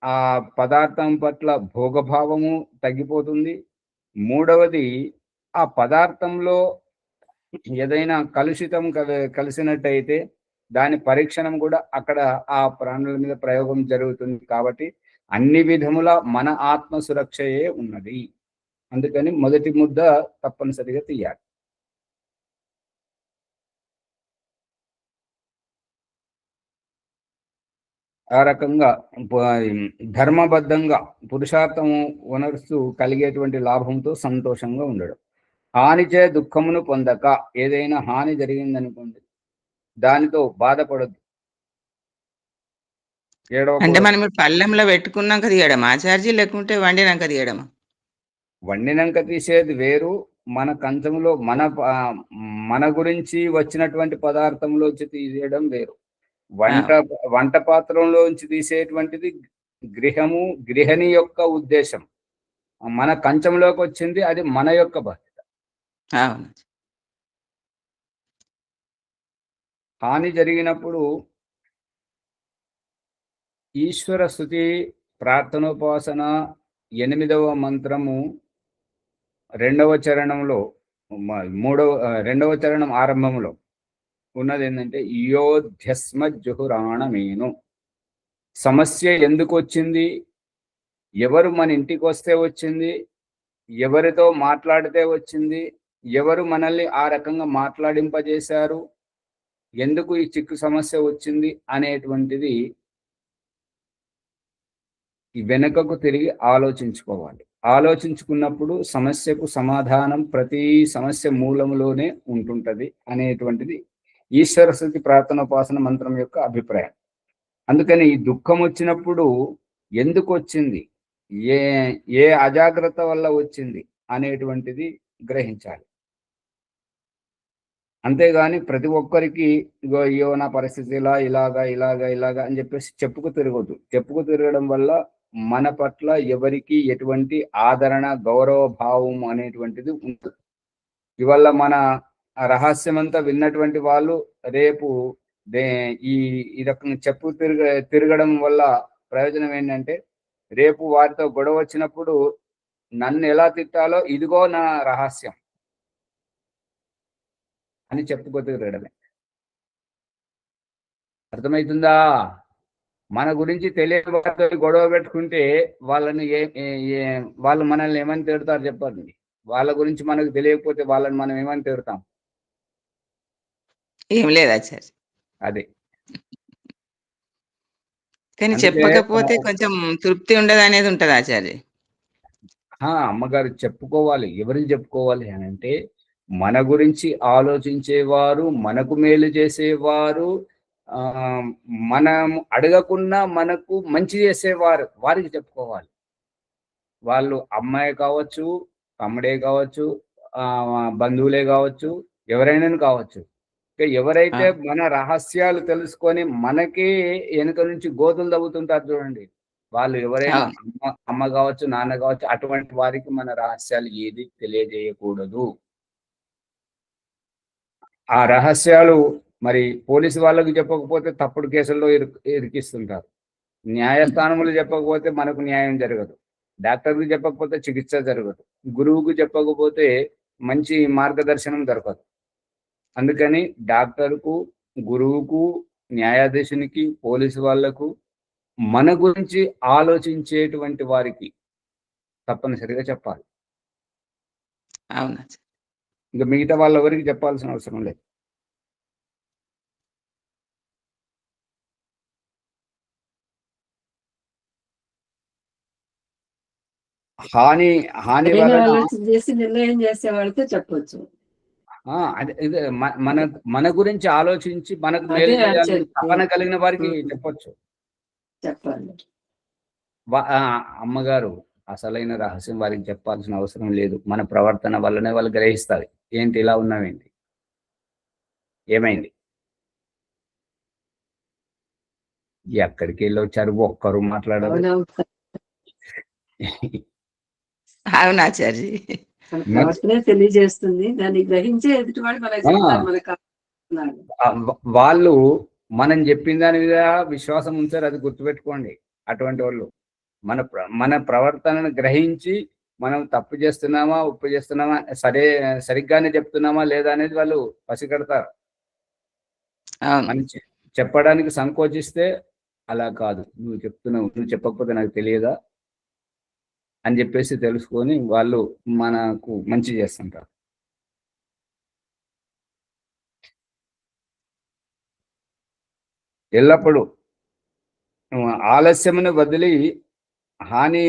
ఆ పదార్థం పట్ల భోగభావము తగ్గిపోతుంది. మూడవది ఆ పదార్థంలో ఏదైనా కలుషితం కలిసినట్టయితే దాని పరీక్షణం కూడా అక్కడ ఆ ప్రాణుల మీద ప్రయోగం జరుగుతుంది. కాబట్టి అన్ని విధముల మన ఆత్మ సురక్షయే ఉన్నది. అందుకని మొదటి ముద్ద తప్పనిసరిగా తీయాలి. ఆ రకంగా ధర్మబద్ధంగా పురుషార్థము వనరుస్తూ కలిగేటువంటి లాభంతో సంతోషంగా ఉండడం. హానిచే దుఃఖమును పొందక, ఏదైనా హాని జరిగిందనుకోండి దానితో బాధపడద్దు, అంటే ఏడవకూడదు. మనం ఇప్పుడు పళ్ళెంలో పెట్టుకున్నాక తీయడమా ఆచార్జీ, లేకుంటే వండినాక తీయడమా? వండినాక తీసేది వేరు, మన కంచంలో మన గురించి వచ్చినటువంటి పదార్థంలోంచి తీసేయడం వేరు. వంట వంట పాత్రంలోంచి తీసేటువంటిది గృహిణి యొక్క ఉద్దేశం. మన కంచంలోకి వచ్చింది అది మన యొక్క బాధ్యత. అవును. హాని జరిగినప్పుడు ఈశ్వర స్తుతి, ప్రార్థనోపాసన 8వ మంత్రము 2వ చరణంలో 2వ చరణం ఆరంభంలో ఉన్నది ఏంటంటే యోధ్యస్మ జుహురాణమేను. సమస్య ఎందుకు వచ్చింది, ఎవరు మన ఇంటికి వస్తే వచ్చింది, ఎవరితో మాట్లాడితే వచ్చింది, ఎవరు మనల్ని ఆ రకంగా మాట్లాడింపజేశారు, ఎందుకు ఈ చిక్కు సమస్య వచ్చింది అనేటువంటిది వెనుకకు తిరిగి ఆలోచించుకోవాలి. ఆలోచించుకున్నప్పుడు సమస్యకు సమాధానం ప్రతి సమస్య మూలంలోనే ఉంటుంటది అనేటువంటిది ఈశ్వర స్తుతి ప్రార్థనోపాసన మంత్రం యొక్క అభిప్రాయం. అందుకని ఈ దుఃఖం వచ్చినప్పుడు ఎందుకు వచ్చింది, ఏ ఏ అజాగ్రత్త వల్ల వచ్చింది అనేటువంటిది గ్రహించాలి. అంతేగాని ప్రతి ఒక్కరికి ఇగో అయ్యో నా పరిస్థితి ఇలాగా అని చెప్పేసి చెప్పుకు తిరగొద్దు. చెప్పుకు తిరగడం వల్ల మన పట్ల ఎవరికి ఎటువంటి ఆదరణ, గౌరవ భావం అనేటువంటిది ఉంటుంది. ఇవల్ల మన రహస్యమంతా విన్నటువంటి వాళ్ళు రేపు ఈ రకంగా చెప్పు తిరగడం వల్ల ప్రయోజనం ఏంటంటే, రేపు వారితో గొడవ వచ్చినప్పుడు నన్ను ఎలా తిట్టాలో ఇదిగో నా రహస్యం అని చెప్పుకో తిరగడమే. అర్థమవుతుందా? మన గురించి తెలియని వారితో గొడవ పెట్టుకుంటే వాళ్ళని వాళ్ళు మనల్ని ఏమని తిడతారు చెప్పండి. వాళ్ళ గురించి మనకు తెలియకపోతే వాళ్ళని మనం ఏమని తిడతాం? ఏం లేదు ఆచార్య. అదే. కానీ అందుకే చెప్పకపోతే కొంచెం తృప్తి ఉండదు అనేది ఉంటది ఆచార్య. అమ్మగారు చెప్పుకోవాలి. ఎవరికి చెప్పుకోవాలి అని అంటే, మన గురించి ఆలోచించేవారు, మనకు మేలు చేసేవారు, మనం అడగకున్నా మనకు మంచి చేసేవారు, వారికి చెప్పుకోవాలి. వాళ్ళు అమ్మాయి కావచ్చు, తమ్ముడే కావచ్చు, బంధువులే కావచ్చు, ఎవరైనా కావచ్చు. ఎవరైతే మన రహస్యాలు తెలుసుకొని మనకి వెనుక నుంచి గోతులు తవ్వుతుంటారు చూడండి, వాళ్ళు ఎవరైనా అమ్మ కావచ్చు, నాన్న కావచ్చు, అటువంటి వారికి మన రహస్యాలు ఏది తెలియజేయకూడదు. ఆ రహస్యాలు మరి పోలీసు వాళ్ళకు చెప్పకపోతే తప్పుడు కేసుల్లో ఇరికిస్తుంటారు. న్యాయస్థానములు చెప్పకపోతే మనకు న్యాయం జరగదు. డాక్టర్కి చెప్పకపోతే చికిత్స జరగదు. గురువుకు చెప్పకపోతే మంచి మార్గదర్శనం దొరకదు. అందుకని డాక్టర్కు, గురువుకు, న్యాయాధీశునికి, పోలీసు వాళ్లకు మన గురించి ఆలోచించేటువంటి వారికి తప్పనిసరిగా చెప్పాలి. అవునా? ఇంకా మిగతా వాళ్ళెవరికి చెప్పాల్సిన అవసరం లేదు. హాని చేసి నిర్ణయం చేసే వాళ్ళతో చెప్పొచ్చు. ఇదే మన గురించి ఆలోచించి మనకు మేలు చేయాలని తపన కలిగిన వారికి చెప్పొచ్చు, చెప్పాలి. అమ్మగారు అసలైన రహస్యం వారికి చెప్పాల్సిన అవసరం లేదు. మన ప్రవర్తన వల్లనే వాళ్ళు గ్రహిస్తారు. ఏంటి ఇలా ఉన్నావేంటి, ఏమైంది, ఎక్కడికి వెళ్ళి వచ్చారు, ఒక్కరు మాట్లాడారు. అవునాచార్య. మన ప్రవర్తనే తెలియజేస్తుంది. దాన్ని గ్రహించే ఎదుటివాడు మనకు చెప్తారు మనకు కావాలన్నాడు. వాళ్ళు మనం చెప్పిన దాని మీద విశ్వాసం ఉంచారు, అది గుర్తుపెట్టుకోండి. అటువంటి వాళ్ళు మన ప్రవర్తనను గ్రహించి మనం తప్పు చేస్తున్నామా ఉప్పు చేస్తున్నామా సరిగ్గానే చెప్తున్నామా లేదా అనేది వాళ్ళు పసిగడతారు. మనం చెప్పడానికి సంకోచిస్తే అలా కాదు, నువ్వు చెప్తున్నావు, నువ్వు చెప్పకపోతే నాకు తెలియదా అని చెప్పేసి తెలుసుకొని వాళ్ళు మనకు మంచి చేస్తుంటారు. ఎల్లప్పుడూ ఆలస్యమును వదిలి హాని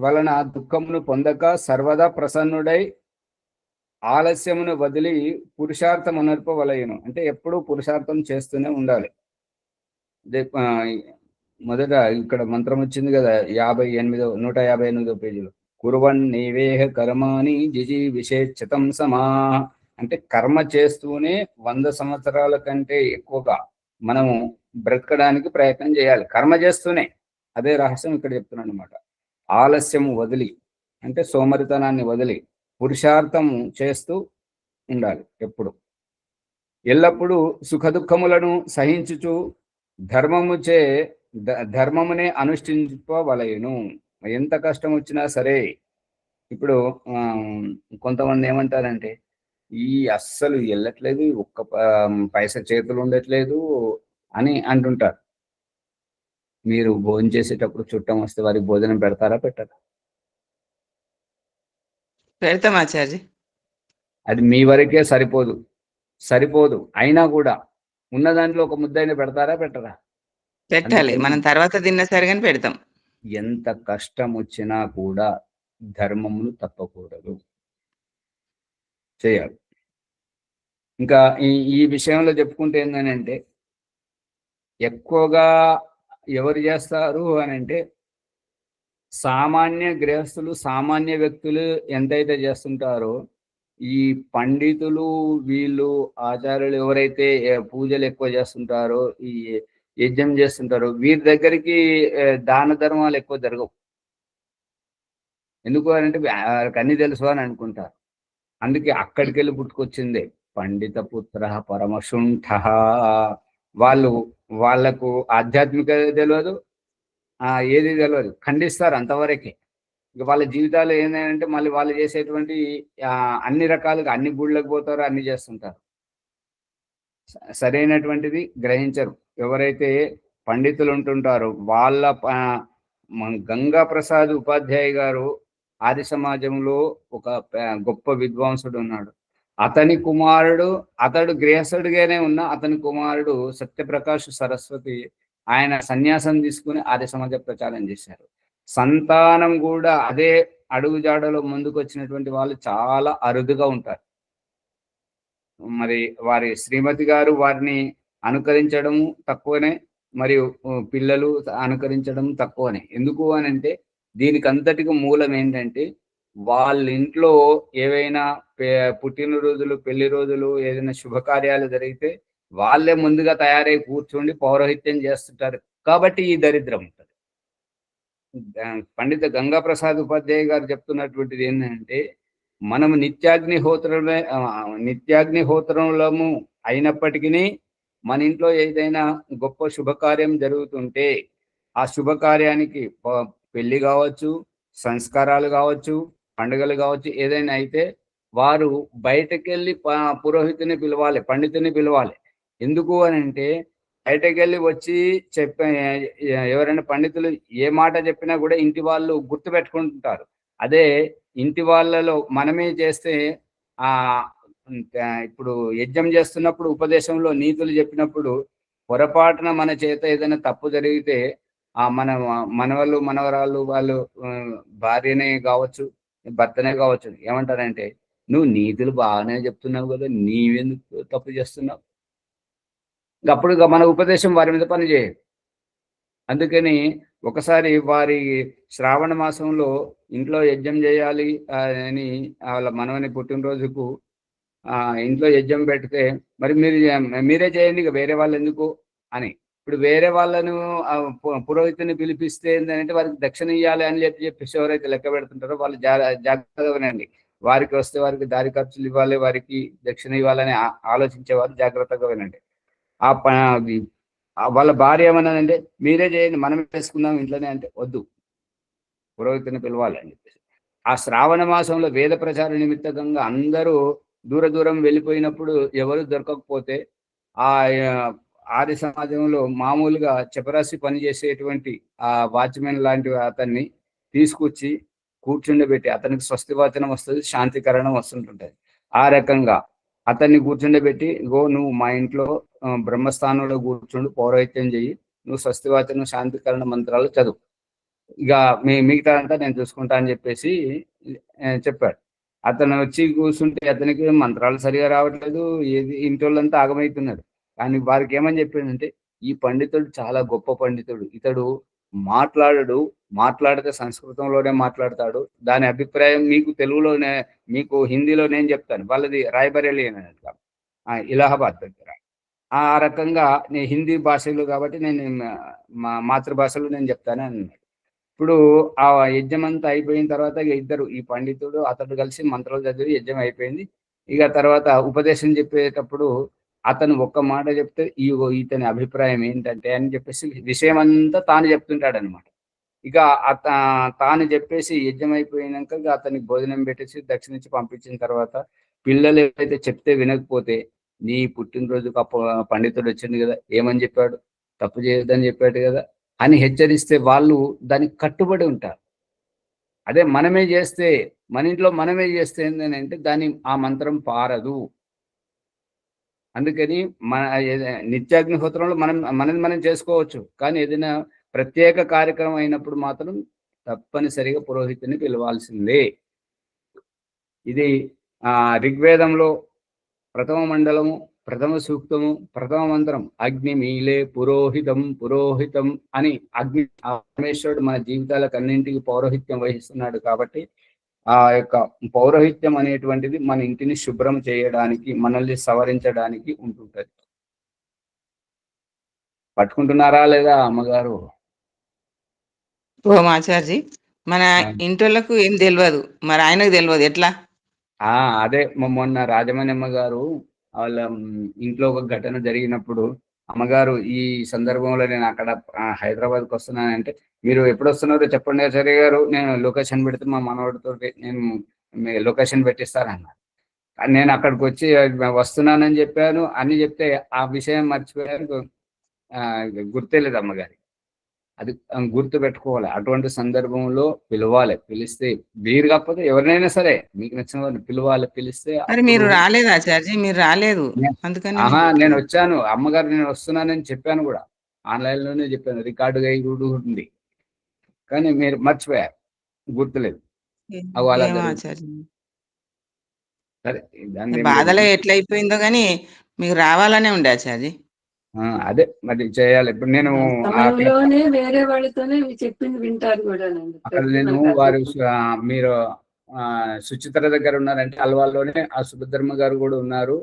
వలన దుఃఖమును పొందక సర్వదా ప్రసన్నుడై ఆలస్యమును వదిలి పురుషార్థం అనర్పవలయను. అంటే ఎప్పుడూ పురుషార్థం చేస్తూనే ఉండాలి. మొదట ఇక్కడ మంత్రం వచ్చింది కదా, 158వ పేజీలో, కుర్వన్ నీవేహ కర్మాని జిజి విశేషతం సమా. అంటే కర్మ చేస్తూనే 100 సంవత్సరాల కంటే ఎక్కువగా మనము బ్రతకడానికి ప్రయత్నం చేయాలి, కర్మ చేస్తూనే. అదే రహస్యం ఇక్కడ చెప్తున్నాను అనమాట. ఆలస్యము వదిలి అంటే సోమరితనాన్ని వదిలి పురుషార్థము చేస్తూ ఉండాలి ఎప్పుడు. ఎల్లప్పుడూ సుఖదుఖములను సహించుచు ధర్మమునే అనుష్ఠింపవలయును. ఎంత కష్టం వచ్చినా సరే. ఇప్పుడు కొంతమంది ఏమంటారంటే, ఈ అస్సలు వెళ్ళట్లేదు, ఒక్క పైసా చేతులు ఉండట్లేదు అని అంటుంటారు. మీరు భోజనం చేసేటప్పుడు చుట్టం వస్తే వారికి భోజనం పెడతారా పెట్టరా? పెడతాం ఆచార్య. అది మీ వరకే సరిపోదు అయినా కూడా ఉన్న దాంట్లో ఒక ముద్దైనా పెడతారా పెట్టరా? పెట్టాలి, మనం తర్వాత తిన్నా సరే కానీ పెడతాం. ఎంత కష్టం వచ్చినా కూడా ధర్మమును తప్పకూడదు, చేయాలి. ఇంకా ఈ విషయంలో చెప్పుకుంటే ఏంటంటే, ఎక్కువగా ఎవరు చేస్తారు అని అంటే, సామాన్య గృహస్థులు సామాన్య వ్యక్తులు ఎంతైతే చేస్తుంటారో, ఈ పండితులు వీళ్ళు ఆచార్యులు ఎవరైతే పూజలు ఎక్కువ చేస్తుంటారో, ఈ యజ్ఞం చేస్తుంటారో, వీరి దగ్గరికి దాన ధర్మాలు ఎక్కువ జరగవు. ఎందుకు అంటే వాళ్ళకి అన్ని తెలుసు అని అనుకుంటారు. అందుకే అక్కడికి వెళ్ళి పుట్టుకొచ్చిందే పండిత పుత్ర పరమశుంఠ. వాళ్ళకు ఆధ్యాత్మికత తెలియదు, ఏది తెలియదు, ఖండిస్తారు అంతవరకే. ఇక వాళ్ళ జీవితాలు ఏంటంటే మళ్ళీ వాళ్ళు చేసేటువంటి అన్ని రకాలుగా అన్ని గుళ్ళకి పోతారో అన్ని చేస్తుంటారు, సరైనటువంటిది గ్రహించరు. ఎవరైతే పండితులు ఉంటుంటారో వాళ్ళ గంగా ప్రసాద్ ఉపాధ్యాయ గారు ఆది సమాజంలో ఒక గొప్ప విద్వాంసుడు ఉన్నాడు. అతని కుమారుడు, అతడు గృహస్థుడిగానే ఉన్న అతని కుమారుడు సత్యప్రకాష్ సరస్వతి, ఆయన సన్యాసం తీసుకుని ఆర్య సమాజ ప్రచారం చేశారు. సంతానం కూడా అదే అడుగుజాడలో ముందుకు వచ్చినటువంటి వాళ్ళు చాలా అరుదుగా ఉంటారు. మరి వారి శ్రీమతి గారు వారిని అనుకరించడం తక్కువనే, మరియు పిల్లలు అనుకరించడం తక్కువనే. ఎందుకు అని అంటే, దీనికి అంతటికి మూలం ఏంటంటే, వాళ్ళ ఇంట్లో ఏవైనా పుట్టినరోజులు, పెళ్లి రోజులు, ఏదైనా శుభకార్యాలు జరిగితే వాళ్ళే ముందుగా తయారై కూర్చోండి పౌరోహిత్యం చేస్తుంటారు. కాబట్టి ఈ దరిద్రం ఉంటుంది. పండిత గంగా ప్రసాద్ ఉపాధ్యాయ గారు చెప్తున్నటువంటిది ఏంటంటే, మనము నిత్యాగ్నిహోత్రములము అయినప్పటికీ మన ఇంట్లో ఏదైనా గొప్ప శుభకార్యం జరుగుతుంటే, ఆ శుభకార్యానికి పెళ్లి కావచ్చు, సంస్కారాలు కావచ్చు, పండుగలు కావచ్చు, ఏదైనా అయితే వారు బయటకెళ్ళి పురోహితుని పిలవాలి, పండితుని పిలవాలి. ఎందుకు అని అంటే, బయటకెళ్ళి వచ్చి ఎవరైనా పండితులు ఏ మాట చెప్పినా కూడా ఇంటి వాళ్ళు గుర్తు పెట్టుకుంటుంటారు. అదే ఇంటి వాళ్ళలో మనమే చేస్తే, ఇప్పుడు యజ్ఞం చేస్తున్నప్పుడు ఉపదేశంలో నీతులు చెప్పినప్పుడు పొరపాటున మన చేత ఏదైనా తప్పు జరిగితే మనవాళ్ళు మనవరాళ్ళు వాళ్ళు భార్యనే కావచ్చు, భర్తనే కావచ్చు, ఏమంటారంటే, నువ్వు నీతులు బాగానే చెప్తున్నావు కదా, నీవెందుకు తప్పు చేస్తున్నావు? అప్పుడు మన ఉపదేశం వారి మీద పని చేయదు. అందుకని ఒకసారి వారి శ్రావణ మాసంలో ఇంట్లో యజ్ఞం చేయాలి అని వాళ్ళ మనవని పుట్టినరోజుకు ఇంట్లో యజ్ఞం పెడితే, మరి మీరే చేయండి, ఇక వేరే వాళ్ళు ఎందుకు అని. ఇప్పుడు వేరే వాళ్ళను పురోహితుని పిలిపిస్తే ఏంటంటే వారికి దక్షిణ ఇవ్వాలి అని చెప్పేసి ఎవరైతే లెక్క పెడుతుంటారో వాళ్ళు జాగ్రత్తగా వినండి. వారికి వస్తే వారికి దారి ఖర్చులు ఇవ్వాలి, వారికి దక్షిణ ఇవ్వాలని ఆలోచించేవారు జాగ్రత్తగా వినండి. వాళ్ళ భార్య ఏమన్నదంటే మీరే చేయండి, మనమే చేసుకుందాం ఇంట్లోనే అంటే వద్దు, పురోహితుని పిలవాలి అని చెప్పేసి. ఆ శ్రావణ మాసంలో వేద ప్రచార నిమిత్తకంగా అందరూ దూరం వెళ్ళిపోయినప్పుడు ఎవరు దొరకకపోతే ఆ ఆర్య సమాజంలో మామూలుగా చపరాసి పనిచేసేటువంటి ఆ వాచ్మెన్ లాంటి అతన్ని తీసుకొచ్చి కూర్చుండబెట్టి అతనికి స్వస్తివాచనం వస్తుంది, శాంతికరణం వస్తుంటుంటది. ఆ రకంగా అతన్ని కూర్చుండబెట్టి ఇగో నువ్వు మా ఇంట్లో బ్రహ్మస్థానంలో కూర్చుండు, పౌరోహిత్యం చెయ్యి, నువ్వు స్వస్తివాచనం శాంతికరణ మంత్రాలు చదువు, ఇక మిగతా అంతా నేను చూసుకుంటా అని చెప్పేసి చెప్పాడు. అతను వచ్చి కూర్చుంటే అతనికి మంత్రాలు సరిగా రావట్లేదు, ఏది ఇంటోళ్ళంతా ఆగమవుతున్నాడు. కానీ వారికి ఏమని చెప్పిందంటే ఈ పండితుడు చాలా గొప్ప పండితుడు, ఇతడు మాట్లాడితే సంస్కృతంలోనే మాట్లాడతాడు, దాని అభిప్రాయం మీకు తెలుగులోనే, మీకు హిందీలో నేను చెప్తాను, వాళ్ళది రాయ్బరేలీ అన్నట్టు ఇలహాబాద్ దగ్గర. ఆ రకంగా నేను హిందీ భాషలో కాబట్టి నేను మా మాతృభాషలో నేను చెప్తాను అన్నాడు. ఇప్పుడు ఆ యజ్ఞం అంతా అయిపోయిన తర్వాత ఇక ఇద్దరు, ఈ పండితుడు అతడు కలిసి మంత్రాలు చదివి యజ్ఞం అయిపోయింది. ఇక తర్వాత ఉపదేశం చెప్పేటప్పుడు అతను ఒక్క మాట చెప్తే ఇతని అభిప్రాయం ఏంటంటే అని చెప్పేసి విషయం అంతా తాను చెప్తుంటాడు అనమాట. ఇక తాను చెప్పేసి యజ్ఞం అయిపోయినాక అతనికి భోజనం పెట్టేసి దక్షిణించి పంపించిన తర్వాత పిల్లలు ఏవైతే చెప్తే వినకపోతే నీ పుట్టినరోజుకు పండితుడు వచ్చింది కదా, ఏమని చెప్పాడు, తప్పు చేయొద్దని చెప్పాడు కదా అని హెచ్చరిస్తే వాళ్ళు దానికి కట్టుబడి ఉంటారు. అదే మనమే చేస్తే, మన ఇంట్లో మనమే చేస్తే ఏంటంటే ఆ మంత్రం పారదు. అందుకని నిత్యాగ్నిహోత్రంలో మనం చేసుకోవచ్చు, కానీ ఏదైనా ప్రత్యేక కార్యక్రమం అయినప్పుడు మాత్రం తప్పనిసరిగా పురోహితుని పిలవాల్సిందే. ఇది ఋగ్వేదంలో ప్రథమ మండలము, ప్రథమ సూక్తము, ప్రథమ మంత్రం అగ్ని మీలే పురోహితం అని పరమేశ్వరుడు మన జీవితాలకు అన్నింటికి పౌరోహిత్యం వహిస్తున్నాడు. కాబట్టి ఆ యొక్క పౌరోహిత్యం అనేటువంటిది మన ఇంటిని శుభ్రం చేయడానికి, మనల్ని సవరించడానికి ఉంటుంటది. పట్టుకుంటున్నారా లేదా అమ్మగారు? ఓం ఆచార్జీ, మన ఇంటోళ్ళకు ఏం తెలియదు, మరి ఆయనకు తెలియదు ఎట్లా? అదే మొన్న రాజమణి అమ్మగారు వాళ్ళ ఇంట్లో ఒక ఘటన జరిగినప్పుడు, అమ్మగారు ఈ సందర్భంలో నేను అక్కడ హైదరాబాద్కి వస్తున్నానంటే మీరు ఎప్పుడు వస్తున్నారో చెప్పండి ఆచార్య గారు, నేను లొకేషన్ పెడితే మా మనవాడితో నేను లొకేషన్ పెట్టిస్తానన్నారు. నేను అక్కడికి వచ్చి వస్తున్నానని చెప్పాను అని చెప్తే ఆ విషయం మర్చిపోయాను, గుర్తేలేదు అమ్మగారి. అది గుర్తు పెట్టుకోవాలి. అటువంటి సందర్భంలో పిలవాలి, పిలిస్తే వీరు కాకపోతే ఎవరినైనా సరే మీకు నచ్చిన వారిని పిలవాలి, పిలిస్తే. మీరు రాలేదు ఆచార్జీ, మీరు రాలేదు, అందుకని నేను వచ్చాను అమ్మగారు, నేను వస్తున్నానని చెప్పాను కూడా, ఆన్లైన్ లోనే చెప్పాను, రికార్డుగా ఉంది, కానీ మీరు మర్చిపోయారు, గుర్తులేదు. సరే, బాధలో ఎట్లయిపోయిందో గానీ మీకు రావాలనే ఉండే ఆచార్జీ. అదే మరి చేయాలి. ఇప్పుడు నేను వేరే వాళ్ళతోనే చెప్పింది వింటారు కూడా. అక్కడ నేను వారు మీరు సుచిత్ర దగ్గర ఉన్నారంటే అల్వాల్లోనే ఆ సుభద్రమ్మ గారు కూడా ఉన్నారు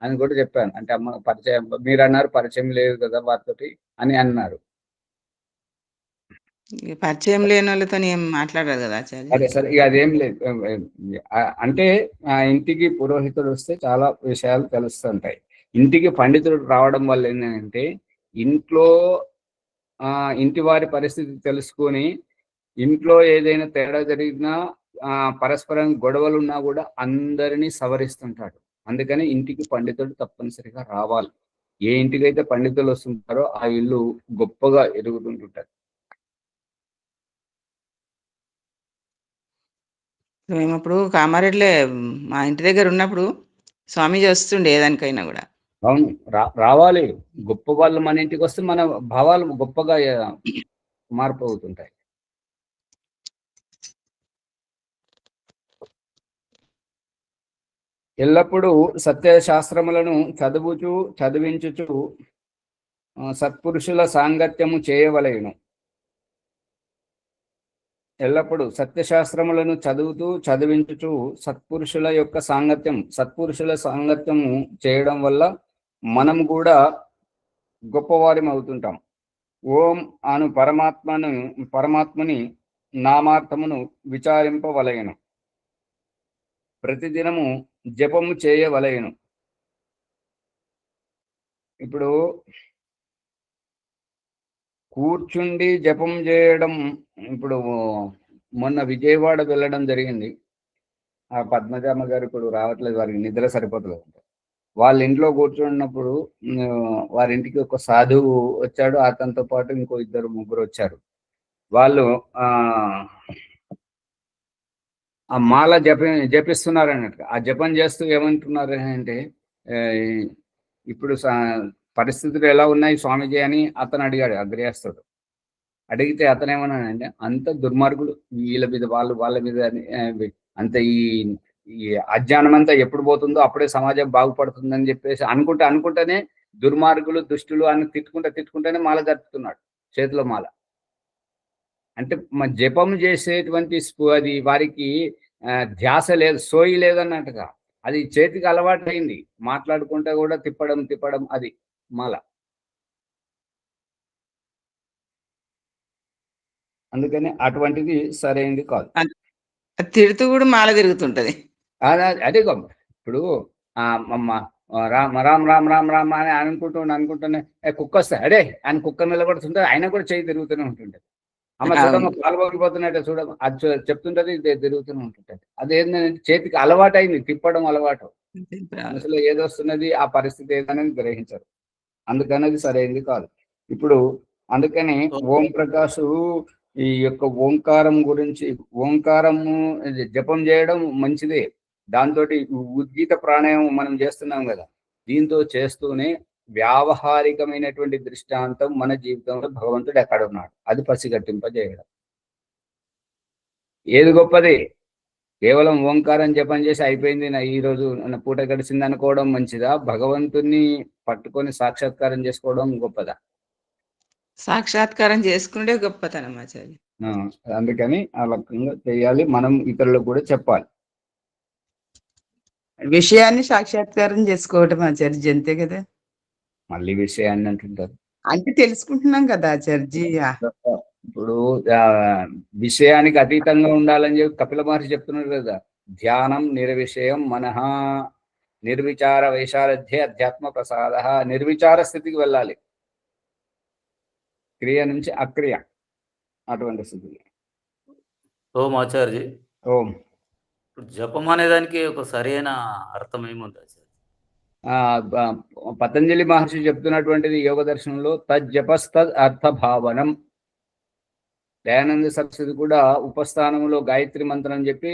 అని కూడా చెప్పాను. అంటే అమ్మ పరిచయం, మీరు అన్నారు పరిచయం లేదు కదా వారితోటి అని అన్నారు. పరిచయం లేని వాళ్ళతో ఏం మాట్లాడరు కదా ఆచార్య. సరే ఇక అదేం లేదు. అంటే ఇంటికి పురోహితుడు వస్తే చాలా విషయాలు తెలుస్తుంటాయి. ఇంటికి పండితుడు రావడం వల్ల ఏంటంటే ఇంటి వారి పరిస్థితి తెలుసుకొని, ఇంట్లో ఏదైనా తేడా జరిగినా పరస్పరం గొడవలు ఉన్నా కూడా అందరినీ సవరిస్తుంటాడు. అందుకని ఇంటికి పండితుడు తప్పనిసరిగా రావాలి. ఏ ఇంటికైతే పండితులు వస్తుంటారో ఆ ఇల్లు గొప్పగా ఎదుగుతుంటుంటారు. మేము అప్పుడు కామారెడ్డిలో మా ఇంటి దగ్గర ఉన్నప్పుడు స్వామీజీ వస్తుండే ఏదానికైనా కూడా. అవును, రావాలి. గొప్ప వాళ్ళు మన ఇంటికి వస్తే మన భావాలు గొప్పగా మార్పు అవుతుంటాయి. ఎల్లప్పుడూ సత్యశాస్త్రములను చదివించుచు సత్పురుషుల సాంగత్యము చేయవలెను. ఎల్లప్పుడూ సత్యశాస్త్రములను చదివించుచు సత్పురుషుల సాంగత్యము చేయడం వల్ల మనం కూడా గొప్పవారి అవుతుంటాం. ఓం అను పరమాత్మని నామార్థమును విచారింపవలెను. ప్రతిదినము జపము చేయవలెను. ఇప్పుడు కూర్చుండి జపం చేయడం, ఇప్పుడు మొన్న విజయవాడ వెళ్ళడం జరిగింది. ఆ పద్మజామ గారు ఇప్పుడు రావట్లేదు, వారికి నిద్ర సరిపోతలేదు. వాళ్ళ ఇంట్లో కూర్చున్నప్పుడు వారి ఇంటికి ఒక సాధువు వచ్చాడు, అతనితో పాటు ఇంకో ఇద్దరు ముగ్గురు వచ్చారు. వాళ్ళు ఆ మాల జపిస్తున్నారు అన్నట్టు. ఆ జపం చేస్తూ ఏమంటున్నారు అంటే, ఇప్పుడు పరిస్థితులు ఎలా ఉన్నాయి స్వామిజీ అని అతను అడిగాడు, అగ్రహస్తుడు. అడిగితే అతను ఏమన్నాడంటే, అంత దుర్మార్గులు, వీళ్ళ మీద వాళ్ళు, వాళ్ళ మీద అంత ఈ అజ్ఞానం అంతా ఎప్పుడు పోతుందో అప్పుడే సమాజం బాగుపడుతుందని చెప్పేసి అనుకుంటేనే దుర్మార్గులు, దుష్టులు అని తిట్టుకుంటేనే మాల జరుపుతున్నాడు, చేతిలో మాల. అంటే జపం చేసేటువంటి అది వారికి ధ్యాస లేదు, సోయి లేదన్నట్టుగా. అది చేతికి అలవాటైంది, మాట్లాడుకుంటే కూడా తిప్పడం అది మాల. అందుకని అటువంటిది సరైనది కాదు. తిడుతూ కూడా మాల తిరుగుతుంటది. అదే ఇప్పుడు రామ్ రామ్ రామ్ రామ్ రామ్ అని అనుకుంటూనే కుక్క వస్తే అడే ఆయన కుక్క నిలబడుతుంటే ఆయన కూడా చేయి తిరుగుతూనే ఉంటుంటది. అమ్మ చూడమ్మ పాలు పగిలిపోతున్నట్టే చూడమ్మ, అది చెప్తుంటది, తిరుగుతూనే ఉంటుంటది. అదేంటంటే చేతికి అలవాటు అయింది, తిప్పడం అలవాటు. మనసులో ఏదొస్తున్నది, ఆ పరిస్థితి ఏదనేది గ్రహించరు. అందుకని అది సరైనది కాదు. ఇప్పుడు అందుకని ఓం ప్రకాష్ ఈ యొక్క ఓంకారం గురించి, ఓంకారము జపం చేయడం మంచిదే. దాంతో ఉద్గీత ప్రాణాయామం మనం చేస్తున్నాం కదా, దీంతో చేస్తూనే వ్యావహారికమైనటువంటి దృష్టాంతం మన జీవితంలో భగవంతుడు ఎక్కడ ఉన్నాడు అది పసిగట్టింపజేయడం. ఏది గొప్పది? కేవలం ఓంకారం జపం చేసి అయిపోయింది, ఈ రోజు పూట గడిచింది అనుకోవడం మంచిదా? భగవంతుని పట్టుకొని సాక్షాత్కారం చేసుకోవడం గొప్పదా? సాక్షాత్కారం చేసుకుంటే గొప్పతనం ఆచార్య. అందుకని ఆ రకంగా చేయాలి, మనం ఇతరులకు కూడా చెప్పాలి. విషయాన్ని సాక్షాత్కారం చేసుకోవటం ఆచార్య, అంతే కదా. మళ్ళీ విషయాన్ని అంటుంటారు, అంటే తెలుసుకుంటున్నాం కదా ఆచార్జీ. ఇప్పుడు విషయానికి అతీతంగా ఉండాలని చెప్పి కపిల మహర్షి చెప్తున్నారు కదా, ధ్యానం నిర్విషయం మనః నిర్విచార వైశారథ్య అధ్యాత్మ ప్రసాద. నిర్విచార స్థితికి వెళ్ళాలి, క్రియ నుంచి అక్రియ, అటువంటి స్థితికి. ఓం ఆచార్య. ఓం. జపం అనేదానికి ఒక సరైన అర్థం ఏముంది ఆచార్య? పతంజలి మహర్షి చెప్తున్నటువంటిది యోగ దర్శనంలో తజ్జపస్తద్ అర్థభావనం. దయానంద సరస్వతి కూడా ఉపస్థానంలో గాయత్రి మంత్రం చెప్పి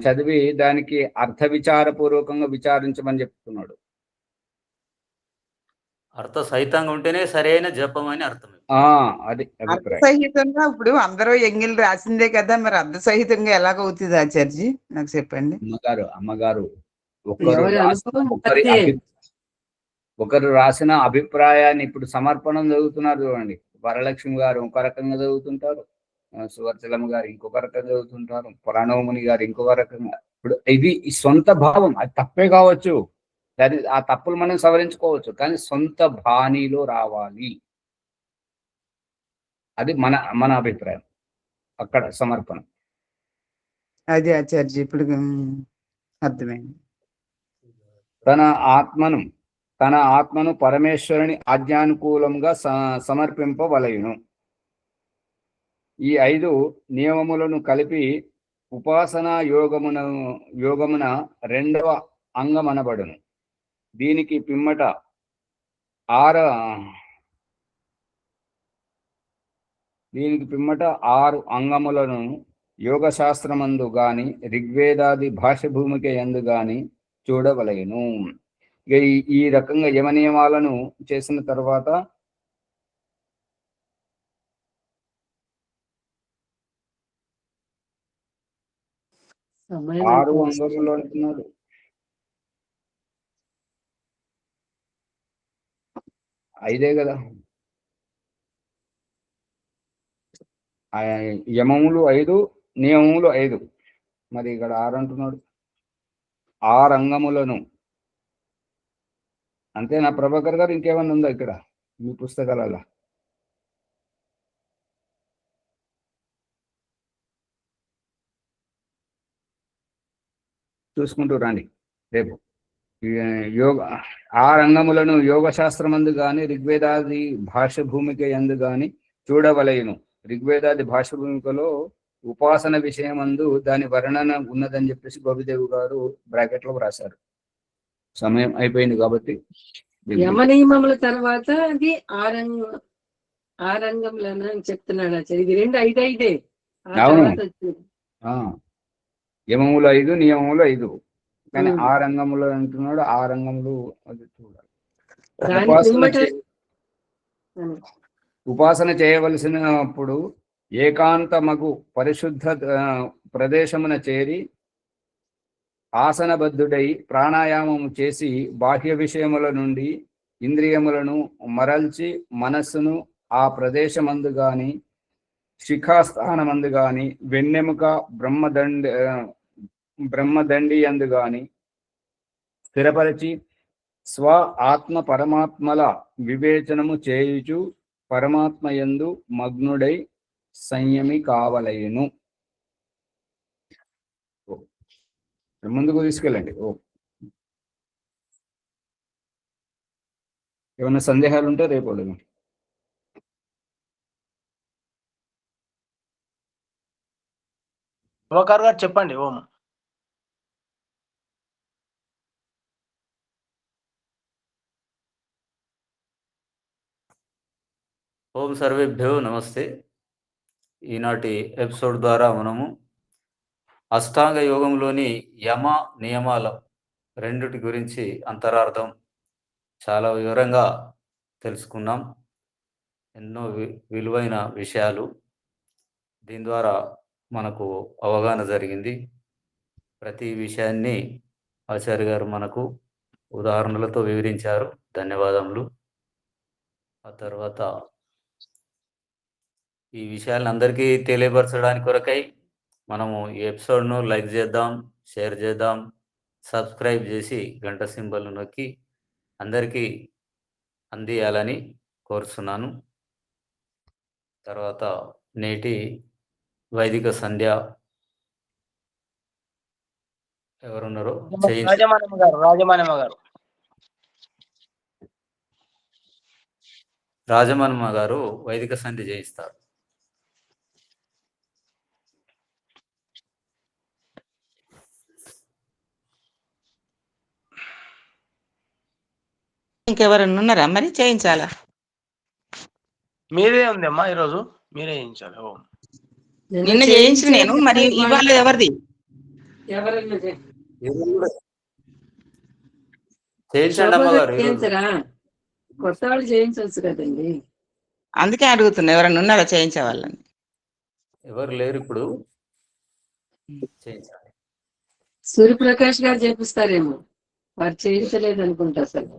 చదివి దానికి అర్థ విచారపూర్వకంగా విచారించమని చెప్తున్నాడు. అర్థ సహితంగా ఉంటేనే సరైన జపం అని అర్థం. అది అర్థ సహితంగా ఇప్పుడు అందరూ ఎంగిల్ రాసిందే కదా, మరి అర్థ సహితంగా ఎలాగవుతుంది ఆచార్జీ, నాకు చెప్పండి. అమ్మగారు ఒకరు రాసిన అభిప్రాయాన్ని ఇప్పుడు సమర్పణం చదువుతున్నారు చూడండి. వరలక్ష్మి గారు ఒక రకంగా చదువుతుంటారు, సువర్చలమ్మ గారు ఇంకొక రకంగా చదువుతుంటారు, ప్రణవముని గారు ఇంకొక రకంగా. ఇప్పుడు ఇది సొంత భావం, అది తప్పే కావచ్చు, దాని ఆ తప్పులు మనం సవరించుకోవచ్చు, కానీ సొంత బాణీలో రావాలి, అది మన అభిప్రాయం, అక్కడ సమర్పణ. అది ఆచార్య ఇప్పుడు అర్థమైంది. తన ఆత్మను పరమేశ్వరుని ఆజ్ఞానుకూలంగా సమర్పింపవలయును. ఈ 5 నియమములను కలిపి ఉపాసనా యోగమున 2వ అంగమనబడును. దీనికి పిమ్మట 6 అంగములను యోగశాస్త్రమందు గాని ఋగ్వేదాది భాష భూమిక యందు గాని చూడవలెను. ఈ రకంగా యమ నియమాలను చేసిన తర్వాత 6 అంగములు అంటున్నాడు. ఐదే కదా, యమములు 5, నియమములు 5, మరి ఇక్కడ 6 అంటున్నాడు. 6 అంగములను అంతేనా ప్రభాకర్ గారు? ఇంకేమన్నా ఉందా ఇక్కడ మీ పుస్తకాలలో? చూసుకుంటూ రండి రేపు. యోగ ఆ రంగములను యోగ శాస్త్రమందు గాని ఋగ్వేదాది భాష భూమిక యందు గాని చూడవలయును. ఋగ్వేదాది భాష భూమికలో ఉపాసన విషయమందు దాని వర్ణన ఉన్నదని చెప్పేసి గోపిదేవి గారు బ్రాకెట్ లో రాశారు. సమయం అయిపోయింది కాబట్టి యమ నియమముల తర్వాత అది ఆ రంగంలో అని చెప్తున్నాడు ఆచార్య. ఇది 2 5 ఆ అవును. తర్వాత వచ్చింది. యమములు 5 నియమములు 5 కానీ ఆ రంగములు అంటున్నాడు. ఆ రంగములు అది చూడాలి. ఉపాసన చేయవలసినప్పుడు ఏకాంతమగు పరిశుద్ధ ప్రదేశమున చేరి ఆసనబద్ధుడై ప్రాణాయామము చేసి బాహ్య విషయముల నుండి ఇంద్రియములను మరల్చి మనస్సును ఆ ప్రదేశమందు గాని శిఖాస్థానమందు గాని వెన్నెముక బ్రహ్మదండి అందు గాని స్థిరపరిచి స్వ ఆత్మ పరమాత్మల వివేచనము చేయుచు పరమాత్మయందు మగ్నుడై సంయమి కావలయును. ముందుకు తీసుకెళ్ళండి. ఏమైనా సందేహాలు ఉంటే రేపు అడుగు. ఓంకార్ గారు చెప్పండి. ఓం ఓం సర్వేభ్యో నమస్తే. ఈనాటి ఎపిసోడ్ ద్వారా మనము అష్టాంగ యోగంలోని యమ నియమాల రెండిటి గురించి అంతరార్థం చాలా వివరంగా తెలుసుకున్నాం. ఎన్నో విలువైన విషయాలు దీని ద్వారా మనకు అవగాహన జరిగింది. ప్రతి విషయాన్ని ఆచార్య గారు మనకు ఉదాహరణలతో వివరించారు. ధన్యవాదములు. ఆ తర్వాత ఈ విషయాలను అందరికీ తెలియపరచడానికి కొరకై మనము ఈ ఎపిసోడ్ను లైక్ చేద్దాం, షేర్ చేద్దాం, సబ్స్క్రైబ్ చేసి గంట సింబల్ను నొక్కి అందరికీ అందియాలని కోరుతున్నాను. తర్వాత నేటి వైదిక సంధ్య ఎవరున్నారో రాజమన్మ గారు వైదిక సంధ్య చేయిస్తారు. ఇంకెవరన్నా ఉన్నారా మరి చేయించాలా? మీదే ఉందమ్మా, ఈరోజు మీరే చేయించాలి. ఓం నిన్న చేయించిన నేను, మరి ఇవాళ ఎవరిది? చేయించండి అమ్మగారు. కొత్త వాళ్ళు చేయించవచ్చు కదండి. అందుకే అడుగుతున్నా, ఎవరన్నా ఉన్నారా చేయించే వాళ్ళని? ఎవరు లేరు ఇప్పుడు. చేయించాలి. సూర్యప్రకాష్ గారు చేపిస్తారేమో, వారు చేయించలేదు అనుకుంటా. అసలు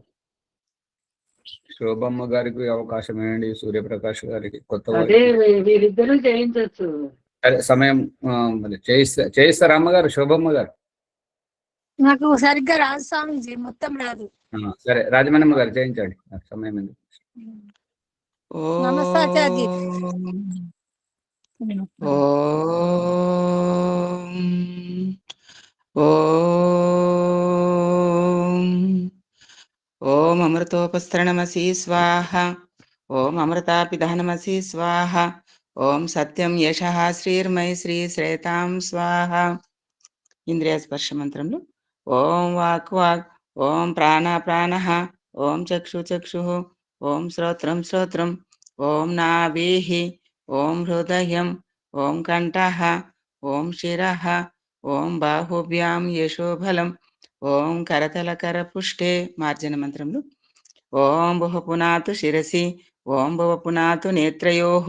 శోభమ్మ గారికి అవకాశం ఏంటి, సూర్యప్రకాష్ గారికి కొత్త అదే వీరిద్దరూ చేయించవచ్చు. సమయం చేయిస్తారా అమ్మగారు? శోభమ్మ గారు నాకు సరిగ్గా రాదు స్వామీజీ, మొత్తం రాదు. సరే, రాజమణమ్మ గారు చేయించండి. సమయం ఎందుకు. నమస్తే. ఓం అమృతోపస్తరణమసి స్వాహ. ఓం అమృతాపిదహనమసి స్వాహ. ఓం సత్యం యశః శ్రీర్మై శ్రీ శ్రేతాం స్వాహ. ఇంద్రియ స్పర్శ మంత్రంలో ఓం వాక్ వాక్, ఓం ప్రాణ ప్రాణః, ఓం చక్షు చక్షుః, ఓం శ్రోత్రం శ్రోత్రం, ఓం నాభిః, ఓం హృదయం, ఓం కంఠః, ఓం శిరః, ఓం బాహుభ్యాం యశోబలం, ఓం కరతల కరపుష్టే. మార్జన మంత్రంలో ఓం భువ పునాతు శిరసి, ఓం భువ పునాతు నేత్రయోః,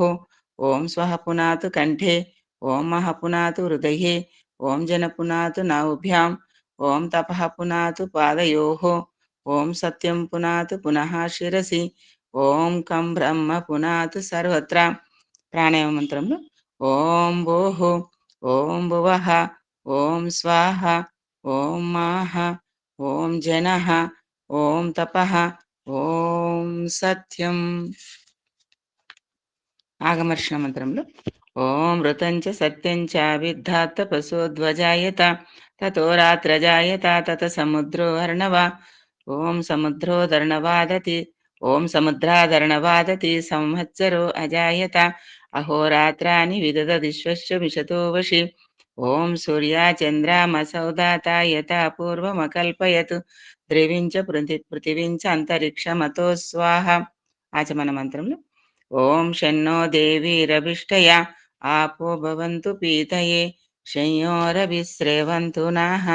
ఓం స్వః పునాతు కంఠే, ఓం మహ పునాతు హృదయే, ఓం జన పునాతు నాభ్యాం, ఓం తపః పునాతు పాదయోః, ఓం సత్యం పునాతు పునః శిరసి, ఓం కం బ్రహ్మ పునాతు సర్వత్ర. ప్రాణాయామ మంత్రంలో ఓం భూః, ఓం భువః, ఓం స్వాహ, ఓం మాహ, ఓం జనః, ఓం తపః, ఓం సత్యం. ఆగమర్షణ మంత్రంలో ఓం ఋతంచ సత్యంచ విద్ధాత్ తపసో ధ్వజాయత, తతో రాత్రజాయత తత సముద్రో అర్ణవ. ఓం సముద్రోదర్ణవాదతి. ఓం సముద్రాదర్ణవాదతి సంవత్సరో అజాయత. అహోరాత్రాని విదదదిశ్వస్య విశతో వశి. ఓం సూర్యాచంద్రామసౌదాత యథా పూర్వమకల్పయత్. ద్రవించ పృథివించ అంతరిక్షమతో స్వాహ. ఆచమన మంత్రంలో ఓం షన్నో దేవీరభిష్టయ ఆపో భవంతు పీతయే శంయోరవిశ్రేవంతు నాహ.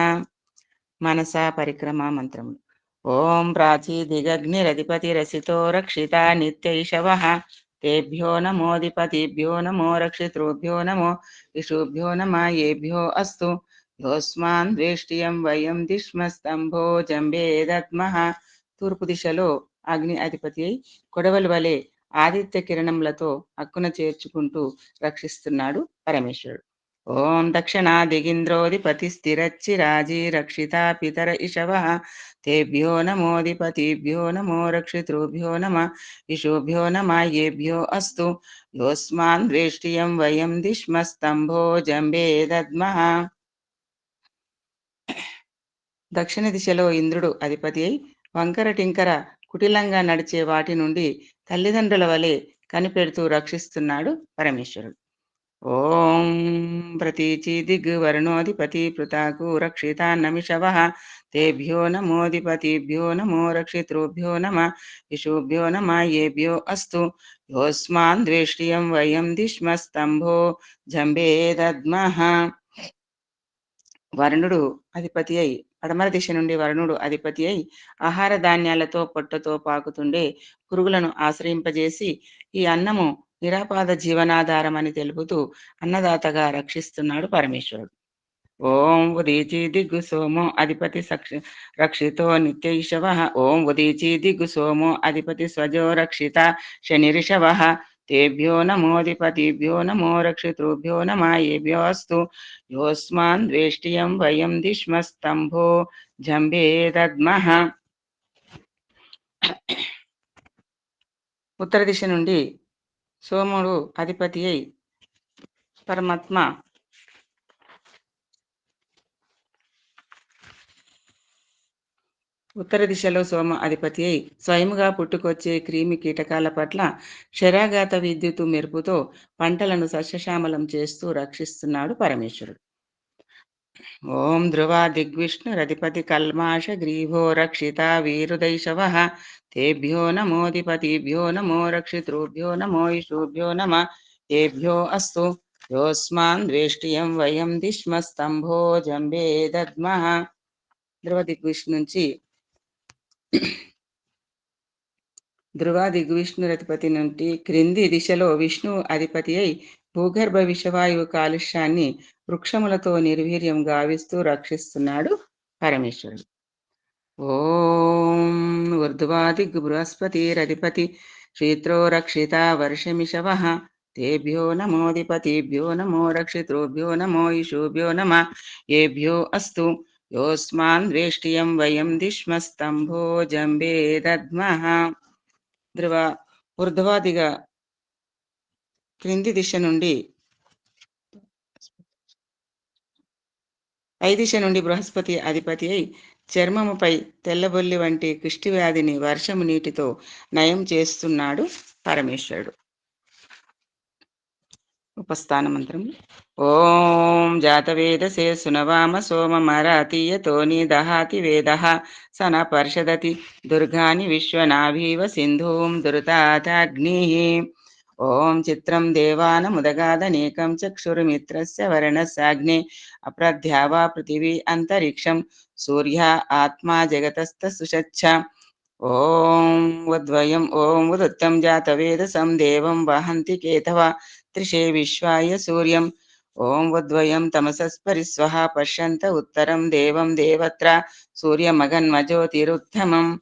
మనసా పరిక్రమా మంత్రములు ఓం ప్రాచీదిగగ్నిరధిపతిరసితో రక్షిత నిత్యైషవః. తేభ్యో నమోధిపతిభ్యో నమో రక్షితృభ్యో నమో ఇషుభ్యో నమ ఏభ్యో అస్తు. యోస్మాన్ ద్వేష్టియం వయం దిష్మస్తంభో జంబే దద్మః. తూర్పు దిశలో అగ్ని అధిపతి అయి కొడవలి వలె ఆదిత్య కిరణములతో అక్కున చేర్చుకుంటూ రక్షిస్తున్నాడు పరమేశ్వరుడు. ఓం దక్షిణాదిగింద్రోధిపతి స్థిరచ్చిరాజీ రక్షితా పితర ఇషవః. తేభ్యో నమోధిపతిభ్యో నమో రక్షితృభ్యో నమ ఇషుభ్యో నమ ఏభ్యో అస్తు. యోస్మాన్ ద్వేష్టియం వయం దిష్మస్తంభో జంబే దద్మః. దక్షిణ దిశలో ఇంద్రుడు అధిపతి అయి వంకర టింకర కుటిలంగా నడిచే వాటి నుండి తల్లిదండ్రుల వలె కనిపెడుతూ రక్షిస్తున్నాడు పరమేశ్వరుడు. ఓం ప్రతీచి దిగ్వర్ణోధిపతి పృథాకు రక్షితాన్నమిషవః. తేభ్యో నమోధిపతిభ్యో నమో రక్షితృభ్యో నమ ఇషుభ్యో నమ ఏభ్యో అస్తు. యోస్మాన్ ద్వేష్టియం వయం దిష్మస్తంభో జంబే దద్మః. వరుణుడు అధిపతి అయి పడమర దిశ నుండి వరుణుడు అధిపతి అయి ఆహార ధాన్యాలతో పొట్టతో పాకుతుండే పురుగులను ఆశ్రయింపజేసి ఈ అన్నము నిరాపాద జీవనాధారం అని తెలుపుతూ అన్నదాతగా రక్షిస్తున్నాడు పరమేశ్వరుడు. ఓం ఉదీచి దిగ్గు సోమో అధిపతి రక్షితో నిత్యైషవః. ఓం ఉదీచి దిగ్గు సోమో అధిపతి స్వజో రక్షిత శనిరిషవః. తేభ్యో నమోధిపతిభ్యో నమో రక్షితృభ్యో నమ ఏభ్యో అస్తు. యోస్మాన్ ద్వేష్టియం వయం దిష్మస్తంభో జంబే దద్మః. ఉత్తర దిశ నుండి సోముడు అధిపతి అయి పరమాత్మ ఉత్తర దిశలో సోమ అధిపతి అయి స్వయముగా పుట్టుకొచ్చే క్రిమి కీటకాల పట్ల శరాఘాత విద్యుత్ మెరుపుతో పంటలను సస్యశ్యామలం చేస్తూ రక్షిస్తున్నాడు పరమేశ్వరుడు. ఓం ధ్రువ దిగ్విష్ణురధిపతి కల్మాష గ్రీభో రక్షిత వీరుదైషవః. తేభ్యో నమోధిపతిభ్యో నమో రక్షితృభ్యో నమో ఇషుభ్యో నమ ఏభ్యో అస్తు. యోస్మాన్ ద్వేష్టియం వయం దిష్మస్తంభో జంబే దద్మః. ధ్రువ దిగ్విష్ణు నుంచి ధ్రువ దిగ్విష్ణురధిపతి నుండి క్రింది దిశలో విష్ణు అధిపతి అయి భూగర్భ విషవాయువు కాలుష్యాన్ని వృక్షములతో నిర్వీర్యం గావిస్తూ రక్షిస్తున్నాడు పరమేశ్వరుడు. ఓం ఊర్ధ్వాదిగ్ బృహస్పతిరధిపతి క్షేత్రో రక్షిత వర్షమిషవః. తేభ్యో నమోధిపతిభ్యో నమో రక్షితృభ్యో నమో ఇషుభ్యో నమ ఏభ్యో అస్తు. యోస్మాన్ ద్వేష్టియం వయం దిష్మస్తంభో జంబే దద్మః. ధ్రువ ఊర్ధ్వాదిగా క్రింది దిశ నుండి పై దిశ నుండి బృహస్పతి అధిపతి అయి చర్మముపై తెల్లబొల్లి వంటి కుష్టి వ్యాధిని వర్షము నీటితో నయం చేస్తున్నాడు పరమేశ్వరుడు. ఉపస్థాన మంత్రం ఓం జాతవేదసే సునవామ సోమమరాతీయతో నిదహాతి వేదః. సన పర్షదతి దుర్గాని విశ్వనాభీవ సింధూం దుర్తాగ్నిః. ఓం చిత్రం దేవానముదగాదనేకం చక్షుర్మిత్రస్య వర్ణస్యాగ్నే అప్రధ్యావా పృథివీ అంతరిక్షం సూర్య ఆత్మా జగతస్థ సుషచ్చ. ఓం ఉద్వయం ఓం ఉదుత్తం జాతవేదసం దేవం వహంతి కేతవ త్రిషే విశ్వాయ సూర్యం. ఓం ఉద్వయం తమసస్పరిస్వః పశ్యంత ఉత్తరం దేవం దేవత్ర సూర్యమగన్మజ్యోతిరుత్తమం.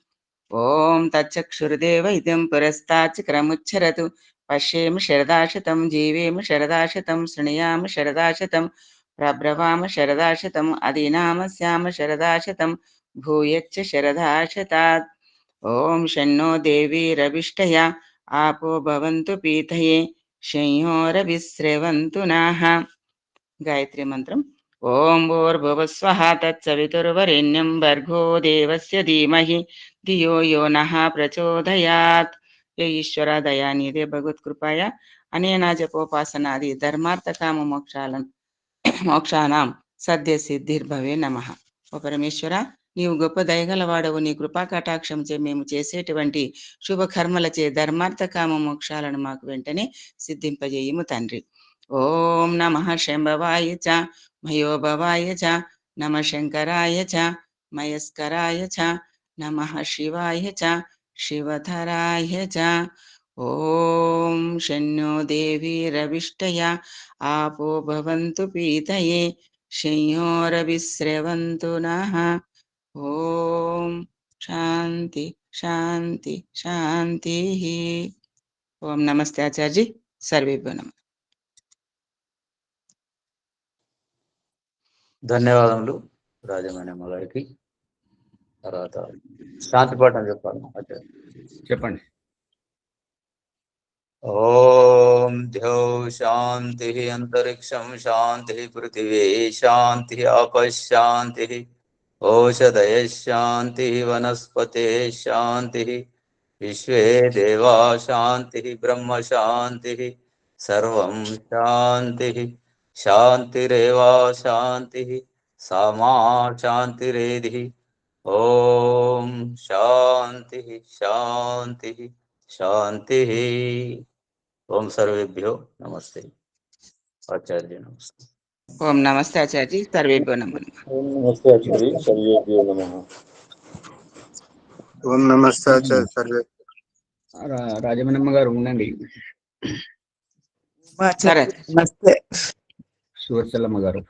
ఓం తచ్చక్షుర్దేవ ఇదం పురస్తాచక్రముచ్చరతు. పశ్యేమ శరదాశతం జీవేమ శరదాశతం శృణుయామ శరదాశతం ప్రబ్రవామ శరదాశతం అదీనామస్యామ శరదాశతం భూయచ్చ శరదాశతాత్. ఓం షన్నో దేవీరవిష్టయ ఆపో భవంతు పీతయే శంయోరవిశ్రవంతు నాహ. గాయత్రి మంత్రం ఓం భూర్భువస్వః తత్సవితుర్వరేణ్యం భర్గో దేవస్య ధీమహి ధియో యో నః ప్రచోదయాత్. ఏ ఈశ్వర దయానిధే భగవత్కృపాయ అనేనా జపోపాసనాది ధర్మార్థకామ మోక్షానాం సద్య సిద్ధిర్భవే నమః. ఓ పరమేశ్వర, నీవు గొప్ప దయగలవాడవు. నీ కృపా కటాక్షంచే మేము చేసేటువంటి శుభకర్మలచే ధర్మార్థ కామ మోక్షాలను మాకు వెంటనే సిద్ధింపజేయుము తండ్రి. ఓం నమః శంభవాయ చ మయోభవాయ చ నమ శంకరాయ చ మయస్కరాయ చ నమః శివాయ చ శివధరాయ చ. ఓం శన్యో దేవి రవిష్టయ ఆపో భవంతు పీతయే శంయోరవిశ్రవంతు నః. ఓం శాంతి శాంతి శాంతి. ఓం నమస్తే ఆచార్య. సర్వేభ్యో నమః. ధన్యవాదములు రాజమణమ్మ గారికి. తర్వాత శాంతి పాఠం చెప్పాలి. చెప్పండి. ఓం ద్యౌ శాంతి అంతరిక్షం శాంతి పృథివీ శాంతి ఆపశాంతి ఓషధయ శాంతి వనస్పతే శాంతి విశ్వే దేవా శాంతి బ్రహ్మ శాంతి సర్వం శాంతి శాంతిరేవా శాంతి సమా శాంతిరేధి. ఓం శాంతి శాంతి శాంతి. ఓం సర్వేభ్యో నమస్తే. ఆచార్య నమస్తే. ఓం నమస్తే ఆచార్య. సర్వేభ్యో నమః. ఓం నమస్తే ఆచార్య. సర్వేభ్యో నమః. ఓం నమస్తే ఆచార్య. సర్వే రాజమణమ్మ గారు ఉండండి. సరే. నమస్తే. సువర్చలమ్మ గారు